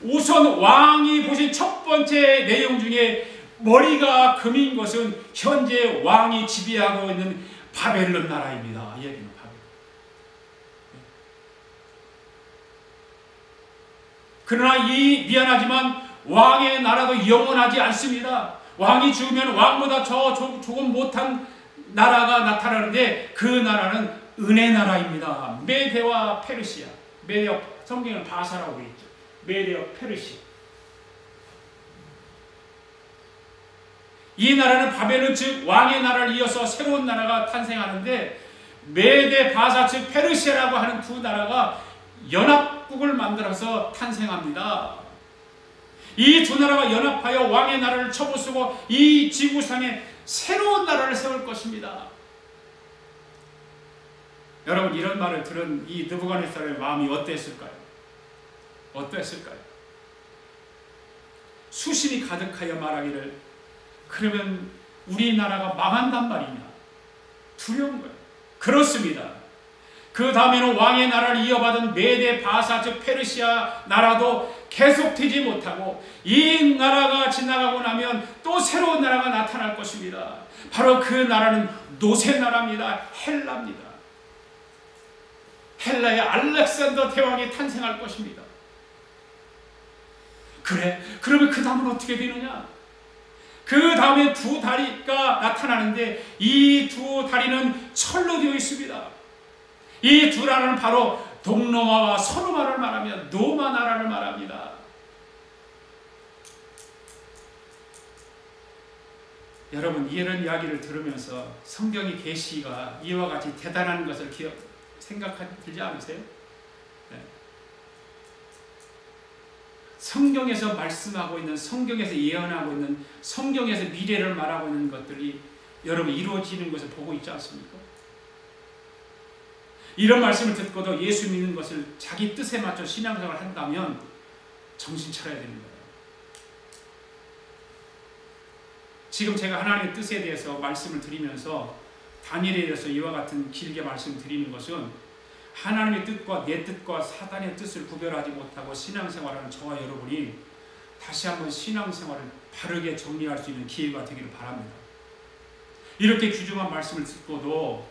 우선 왕이 보신 첫 번째 내용 중에 머리가 금인 것은 현재 왕이 지배하고 있는 바벨론 나라입니다. 이 얘기는 바벨론. 그러나 미안하지만 왕의 나라도 영원하지 않습니다. 왕이 죽으면 왕보다 조금 못한 나라가 나타나는데 그 나라는 은혜 나라입니다. 메대와 페르시아. 메대와 성경은 바사라고 되어 있죠. 메대와 페르시아. 이 나라는 바벨론 즉 왕의 나라를 이어서 새로운 나라가 탄생하는데 메대 바사 즉 페르시아라고 하는 두 나라가 연합국을 만들어서 탄생합니다. 이 두 나라가 연합하여 왕의 나라를 쳐부수고 이 지구상에 새로운 나라를 세울 것입니다. 여러분, 이런 말을 들은 이 느부갓네살의 마음이 어땠을까요? 수심이 가득하여 말하기를 그러면 우리나라가 망한단 말이냐? 두려운 거예요. 그렇습니다. 그 다음에는 왕의 나라를 이어받은 메대 바사 즉 페르시아 나라도 계속되지 못하고 이 나라가 지나가고 나면 또 새로운 나라가 나타날 것입니다. 바로 그 나라는 노새 나라입니다. 헬라입니다. 헬라의 알렉산더 대왕이 탄생할 것입니다. 그러면 그 다음은 어떻게 되느냐? 그 다음에 두 다리가 나타나는데 이 두 다리는 철로 되어 있습니다. 이 두 나라는 바로 동로마와 서로마를 말하며 노마 나라를 말합니다. 여러분, 이런 이야기를 들으면서 성경의 계시가 이와 같이 대단한 것을 생각하지 않으세요? 네. 성경에서 말씀하고 있는, 성경에서 예언하고 있는, 성경에서 미래를 말하고 있는 것들이 여러분 이루어지는 것을 보고 있지 않습니까? 이런 말씀을 듣고도 예수 믿는 것을 자기 뜻에 맞춰 신앙생활을 한다면 정신 차려야 되는 거예요. 지금 제가 하나님의 뜻에 대해서 말씀을 드리면서 다니엘에 대해서 이와 같은 길게 말씀드리는 것은 하나님의 뜻과 내 뜻과 사단의 뜻을 구별하지 못하고 신앙생활하는 저와 여러분이 다시 한번 신앙생활을 바르게 정리할 수 있는 기회가 되기를 바랍니다. 이렇게 귀중한 말씀을 듣고도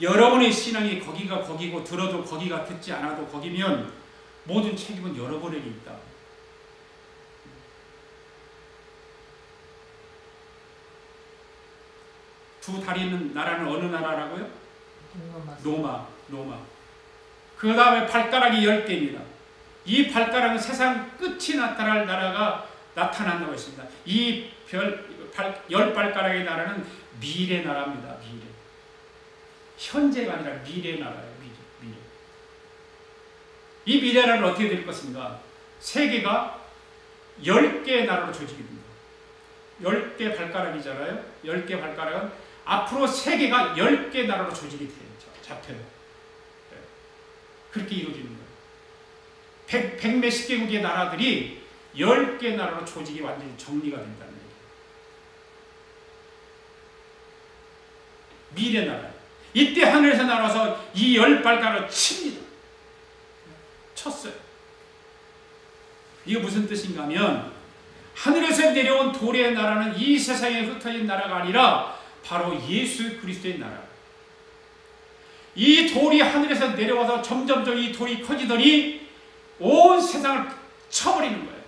여러분의 신앙이 거기가 거기고 들어도 거기가 듣지 않아도 거기면 모든 책임은 여러분에게 있다. 두 다리 있는 나라는 어느 나라라고요? 로마. 그 다음에 발가락이 10개입니다. 이 발가락은 세상 끝이 나타날 나라가 나타난다고 했습니다. 이 10발가락의 나라는 미래 나라입니다. 미래. 현재가 아니라 미래 나라예요. 미래. 이 미래 나라는 어떻게 될 것인가? 세계가 10개의 나라로 조직이 됩니다. 10개 발가락이잖아요. 10개 발가락은 앞으로 세계가 10개 나라로 조직이 잡혀요. 그렇게 이루어지는 거예요. 100몇십 개국의 나라들이 10개 나라로 조직이 완전히 정리가 된다는 얘기예요. 미래 나라. 이때 하늘에서 날아서 이 10발가락을 칩니다. 쳤어요. 이게 무슨 뜻인가 하면 하늘에서 내려온 돌의 나라는 이 세상에 흩어진 나라가 아니라 바로 예수 그리스도의 나라. 이 돌이 하늘에서 내려와서 점점점 이 돌이 커지더니 온 세상을 쳐버리는 거예요.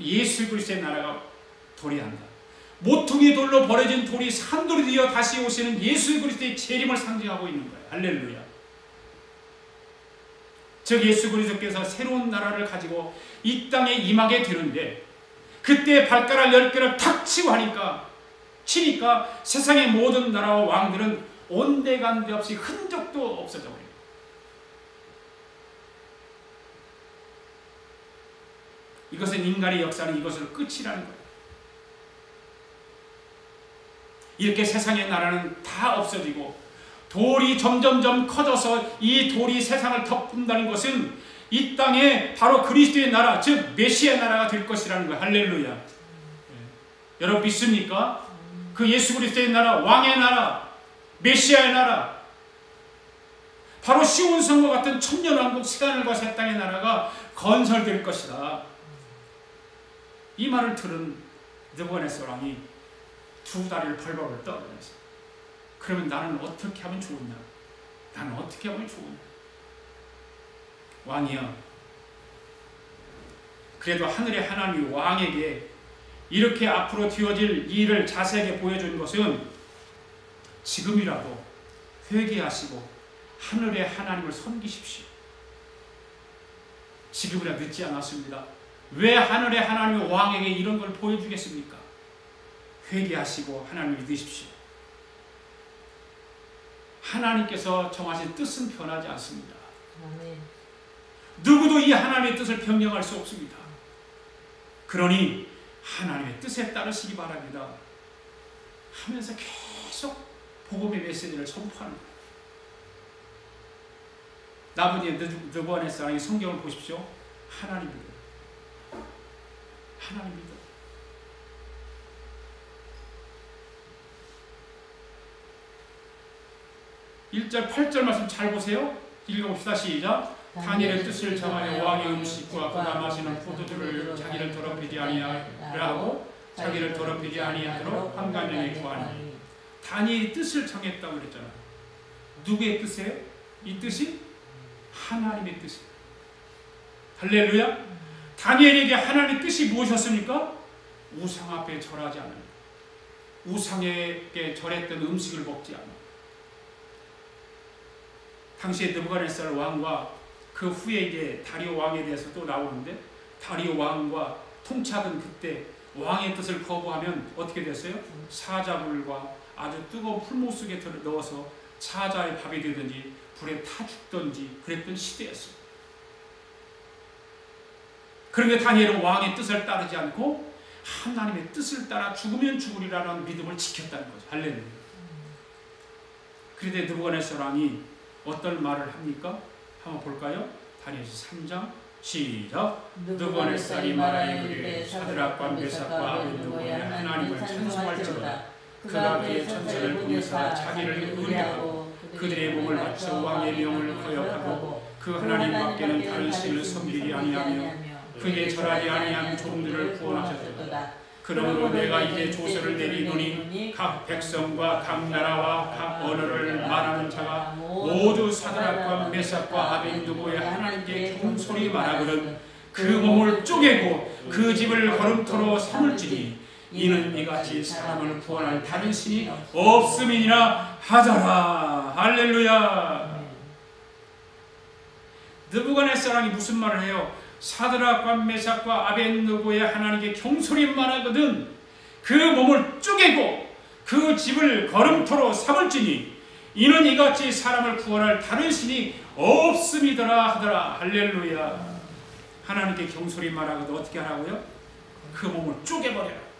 예수 그리스도의 나라가 도래한다. 모퉁이 돌로 버려진 돌이 산돌이 되어 다시 오시는 예수 그리스도의 재림을 상징하고 있는 거예요. 할렐루야. 즉 예수 그리스도께서 새로운 나라를 가지고 이 땅에 임하게 되는데 그때 발가락 10개를 탁 치니까 세상의 모든 나라와 왕들은 온데간데 없이 흔적도 없어져 버립니다. 이것은 인간의 역사는 이것으로 끝이라는 거예요. 이렇게 세상의 나라는 다 없어지고 돌이 점점점 커져서 이 돌이 세상을 덮는다는 것은 이 땅에 바로 그리스도의 나라, 즉 메시아의 나라가 될 것이라는 거예요. 할렐루야. 여러분 믿습니까? 그 예수 그리스도의 나라, 왕의 나라, 메시아의 나라, 바로 시온성과 같은 천년왕국 새하늘과 새 땅의 나라가 건설될 것이다. 이 말을 들은 느부갓네살 왕이 두 다리를 벌벌 떨면서 그러면 나는 어떻게 하면 좋으냐? 나는 어떻게 하면 좋으냐? 왕이여, 그래도 하늘의 하나님이 왕에게 이렇게 앞으로 뒤어질 일을 자세하게 보여준 것은 지금이라도 회개하시고 하늘의 하나님을 섬기십시오. 지금이라 늦지 않았습니다. 왜 하늘의 하나님이 왕에게 이런 걸 보여주겠습니까? 회개하시고 하나님을 믿으십시오. 하나님께서 정하신 뜻은 변하지 않습니다. 아멘. 누구도 이 하나님의 뜻을 변경할 수 없습니다. 그러니 하나님의 뜻에 따르시기 바랍니다 하면서 계속 복음의 메시지를 선포하는 거예요. 나머지 느부갓네살이 성경을 보십시오. 하나님 믿어. 하나님 믿어. (1절) (8절) 말씀 잘 보세요. 읽어봅시다. 시작. 다니엘의 뜻을 정하여 왕의 음식과 그가 마시는 포도주를 자기를 더럽히지 아니하고 자기를 더럽히지 아니하도록 환관장에 구하니. 다니엘이 뜻을 정했다고 그랬잖아. 누구의 뜻이에요? 이 뜻이 하나님의 뜻이에요. 할렐루야. 다니엘에게 하나님의 뜻이 무엇이었습니까? 우상 앞에 절하지 않는, 우상에게 절했던 음식을 먹지 않는. 당시에 느부갓네살 왕과 그 후에 이제 다리오 왕에 대해서 또 나오는데, 다리오 왕과 통치하던 그때 왕의 뜻을 거부하면 어떻게 됐어요? 사자불과 아주 뜨거운 풀무 속에 넣어서 사자의 밥이 되든지 불에 타 죽든지 그랬던 시대였어요. 그런데 다니엘은 왕의 뜻을 따르지 않고 하나님의 뜻을 따라 죽으면 죽으리라는 믿음을 지켰다는 거죠. 할렐루야. 그런데 느부갓네살 왕이 어떤 말을 합니까? 한번 볼까요? 다니엘서 3장 시작. 느부갓네살이 말하여 이르되 사드락과 메삭과 아벳느고의 하나님을 찬송할지로다. 그가 그의 천사를 보며 행사 자기를 의뢰하고 그들의 몸을 바쳐 왕의 명을 거역하고 그 하나님밖에는 다른 신을 섬기지 아니하며 그에게 절하지 아니한 종들을 구원하셨도다. 그러므로 내가 이제 조서를 내리노니 각 백성과 각 나라와 각 언어를 말하는 자가 모두 사드락과 메삭과 아벤느고의 하나님께 경솔히 말하거든 그 몸을 쪼개고 그 집을 거름토로 삼을지니 이는 이같이 사람을 구원할 다른 신이 없음이니라 하더라. 할렐루야. 느부갓네살이 무슨 말을 해요? 사드락과 메삭과 아벤느고의 하나님께 경솔히 말하거든 그 몸을 쪼개고 그 집을 거름토로 삼을지니 이는 이같이 사람을 구원할 다른 신이 없음이더라 하더라. 할렐루야. 하나님께 경솔히 말하거든 어떻게 하라고요? 그 몸을 쪼개버려라.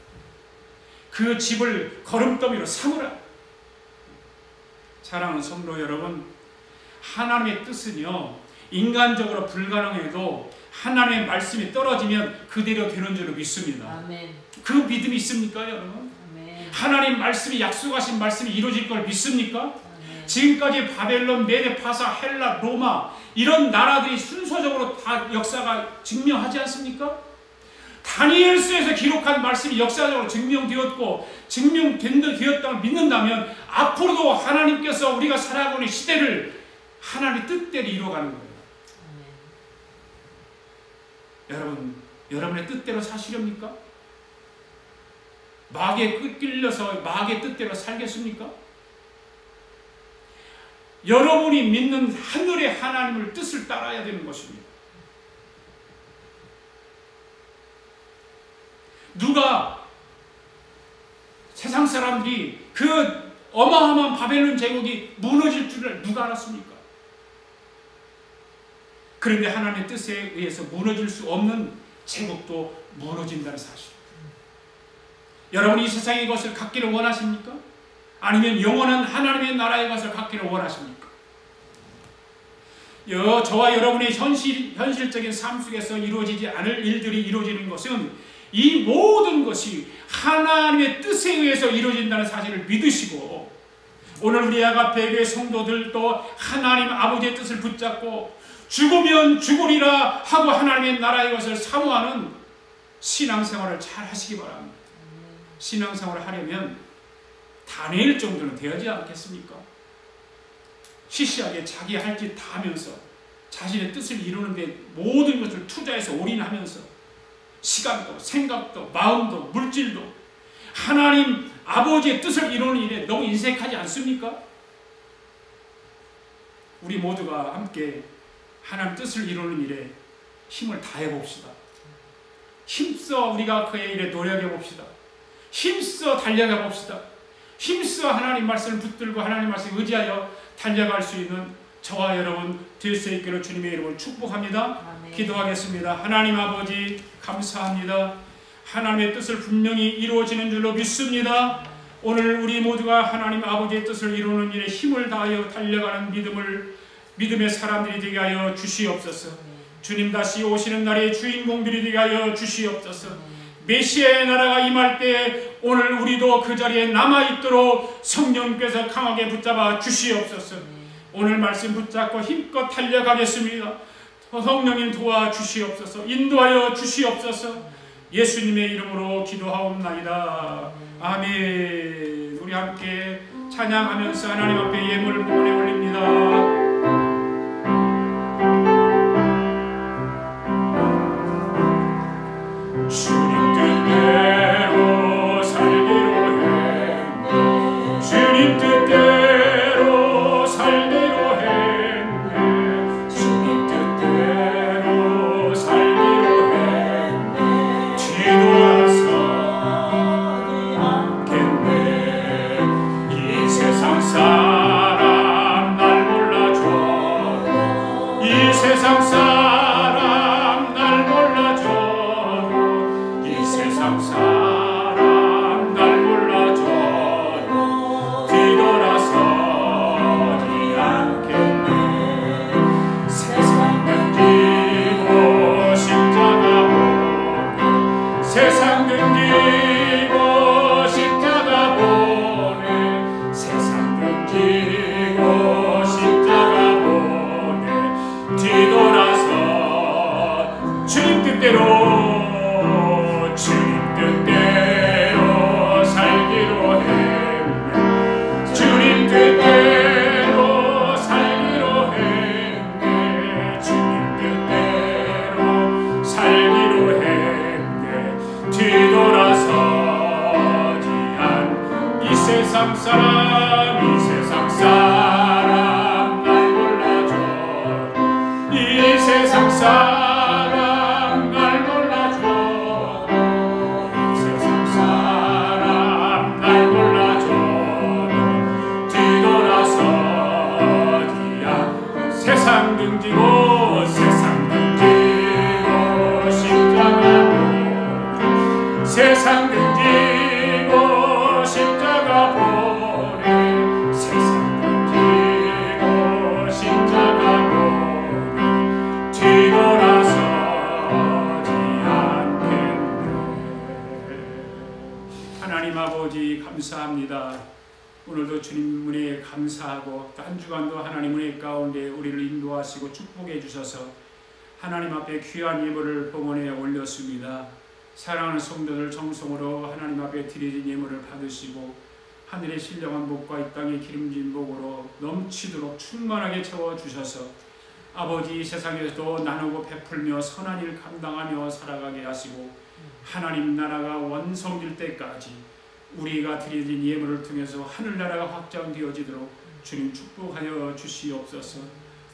그 집을 거름더미로 삼으라. 사랑하는 성도 여러분, 하나님의 뜻은요 인간적으로 불가능해도 하나님의 말씀이 떨어지면 그대로 되는 줄로 믿습니다. 아멘. 그 믿음이 있습니까 여러분? 아멘. 하나님 말씀이 약속하신 말씀이 이루어질 걸 믿습니까? 아멘. 지금까지 바벨론, 메데, 파사, 헬라, 로마 이런 나라들이 순서적으로 다 역사가 증명하지 않습니까? 다니엘서에서 기록한 말씀이 역사적으로 증명되었고 증명되었다고 믿는다면 앞으로도 하나님께서 우리가 살아가고 있는 시대를 하나님의 뜻대로 이루어가는 거예요. 여러분, 여러분의 뜻대로 사시렵니까? 마귀에 끌려서 마귀의 뜻대로 살겠습니까? 여러분이 믿는 하늘의 하나님을 뜻을 따라야 되는 것입니다. 누가 세상 사람들이 그 어마어마한 바벨론 제국이 무너질 줄을 누가 알았습니까? 그런데 하나님의 뜻에 의해서 무너질 수 없는 제국도 무너진다는 사실. 여러분이 이 세상의 것을 갖기를 원하십니까? 아니면 영원한 하나님의 나라의 것을 갖기를 원하십니까? 저와 여러분의 현실적인 삶 속에서 이루어지지 않을 일들이 이루어지는 것은 이 모든 것이 하나님의 뜻에 의해서 이루어진다는 사실을 믿으시고 오늘 우리 아가페교회 성도들도 하나님 아버지의 뜻을 붙잡고 죽으면 죽으리라 하고 하나님의 나라의 것을 사모하는 신앙생활을 잘 하시기 바랍니다. 신앙생활을 하려면 다니엘 정도는 되어야지 않겠습니까? 시시하게 자기 할 짓 다 하면서 자신의 뜻을 이루는 데 모든 것을 투자해서 올인하면서 시간도 생각도 마음도 물질도 하나님 아버지의 뜻을 이루는 일에 너무 인색하지 않습니까? 우리 모두가 함께 하나님 뜻을 이루는 일에 힘을 다해 봅시다. 힘써 우리가 그의 일에 노력해 봅시다. 힘써 달려가 봅시다. 힘써 하나님 말씀을 붙들고 하나님 말씀을 의지하여 달려갈 수 있는 저와 여러분 될 수 있기를 주님의 이름으로 축복합니다. 아멘. 기도하겠습니다. 하나님 아버지 감사합니다. 하나님의 뜻을 분명히 이루어지는 줄로 믿습니다. 오늘 우리 모두가 하나님 아버지의 뜻을 이루는 일에 힘을 다하여 달려가는 믿음의 사람들이 되게 하여 주시옵소서. 주님 다시 오시는 날의 주인공들이 되게 하여 주시옵소서. 메시아의 나라가 임할 때 오늘 우리도 그 자리에 남아있도록 성령께서 강하게 붙잡아 주시옵소서. 오늘 말씀 붙잡고 힘껏 달려가겠습니다. 성령님 도와주시옵소서. 인도하여 주시옵소서. 예수님의 이름으로 기도하옵나이다. 아멘. 우리 함께 찬양하면서 하나님 앞에 예물을 보내 올립니다. 주님 뜻대로 살기로 했네. 주님 뜻대로 살기로 했네. 주님 뜻대로 살기로 했네. 뒤돌아서지 않겠네. 이 세상 사람 날 몰라 사람 이 세상 사람 날 몰라줘 이 세상 사람 날 몰라줘 이 세상 사람 날 몰라줘 뒤돌아서지야 세상 등지고 세상 등지고 십자가 세상 등지고 십자가 보내 세상 등지고 십자가 보내 뒤돌아서지 않겠네. 하나님 아버지 감사합니다. 오늘도 주님 은혜에 감사하고 또 한 주간도 하나님 은혜 가운데 우리를 인도하시고 축복해 주셔서 하나님 앞에 귀한 예물을 봉헌에 올렸습니다. 사랑하는 성도들 정성으로 하나님 앞에 드려진 예물을 받으시고 하늘의 신령한 복과 이 땅의 기름진 복으로 넘치도록 충만하게 채워주셔서 아버지 세상에서도 나누고 베풀며 선한 일 감당하며 살아가게 하시고 하나님 나라가 완성될 때까지 우리가 드려진 예물을 통해서 하늘나라가 확장되어지도록 주님 축복하여 주시옵소서.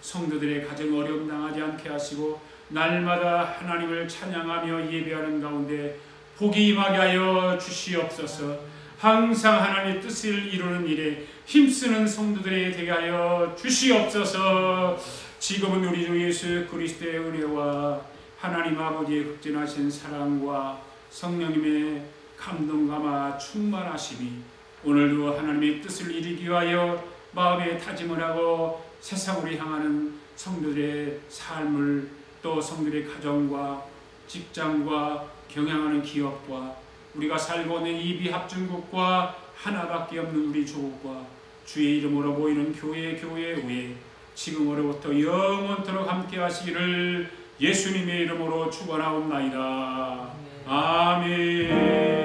성도들의 가정 어려움 당하지 않게 하시고 날마다 하나님을 찬양하며 예배하는 가운데 복이 임하게 하여 주시옵소서. 항상 하나님의 뜻을 이루는 일에 힘쓰는 성도들에게 되게 하여 주시옵소서. 지금은 우리 주 예수 그리스도의 은혜와 하나님 아버지의 극진하신 사랑과 성령님의 감동감화 충만하심이 오늘도 하나님의 뜻을 이루기 위하여 마음에 다짐을 하고 세상으로 향하는 성도들의 삶을 또 성도들의 가정과 직장과 경영하는 기업과 우리가 살고 있는 이 비합중국과 하나밖에 없는 우리 조국과 주의 이름으로 모이는 교회 위에 지금으로부터 영원토록 함께 하시기를 예수님의 이름으로 축원하옵나이다. 아멘.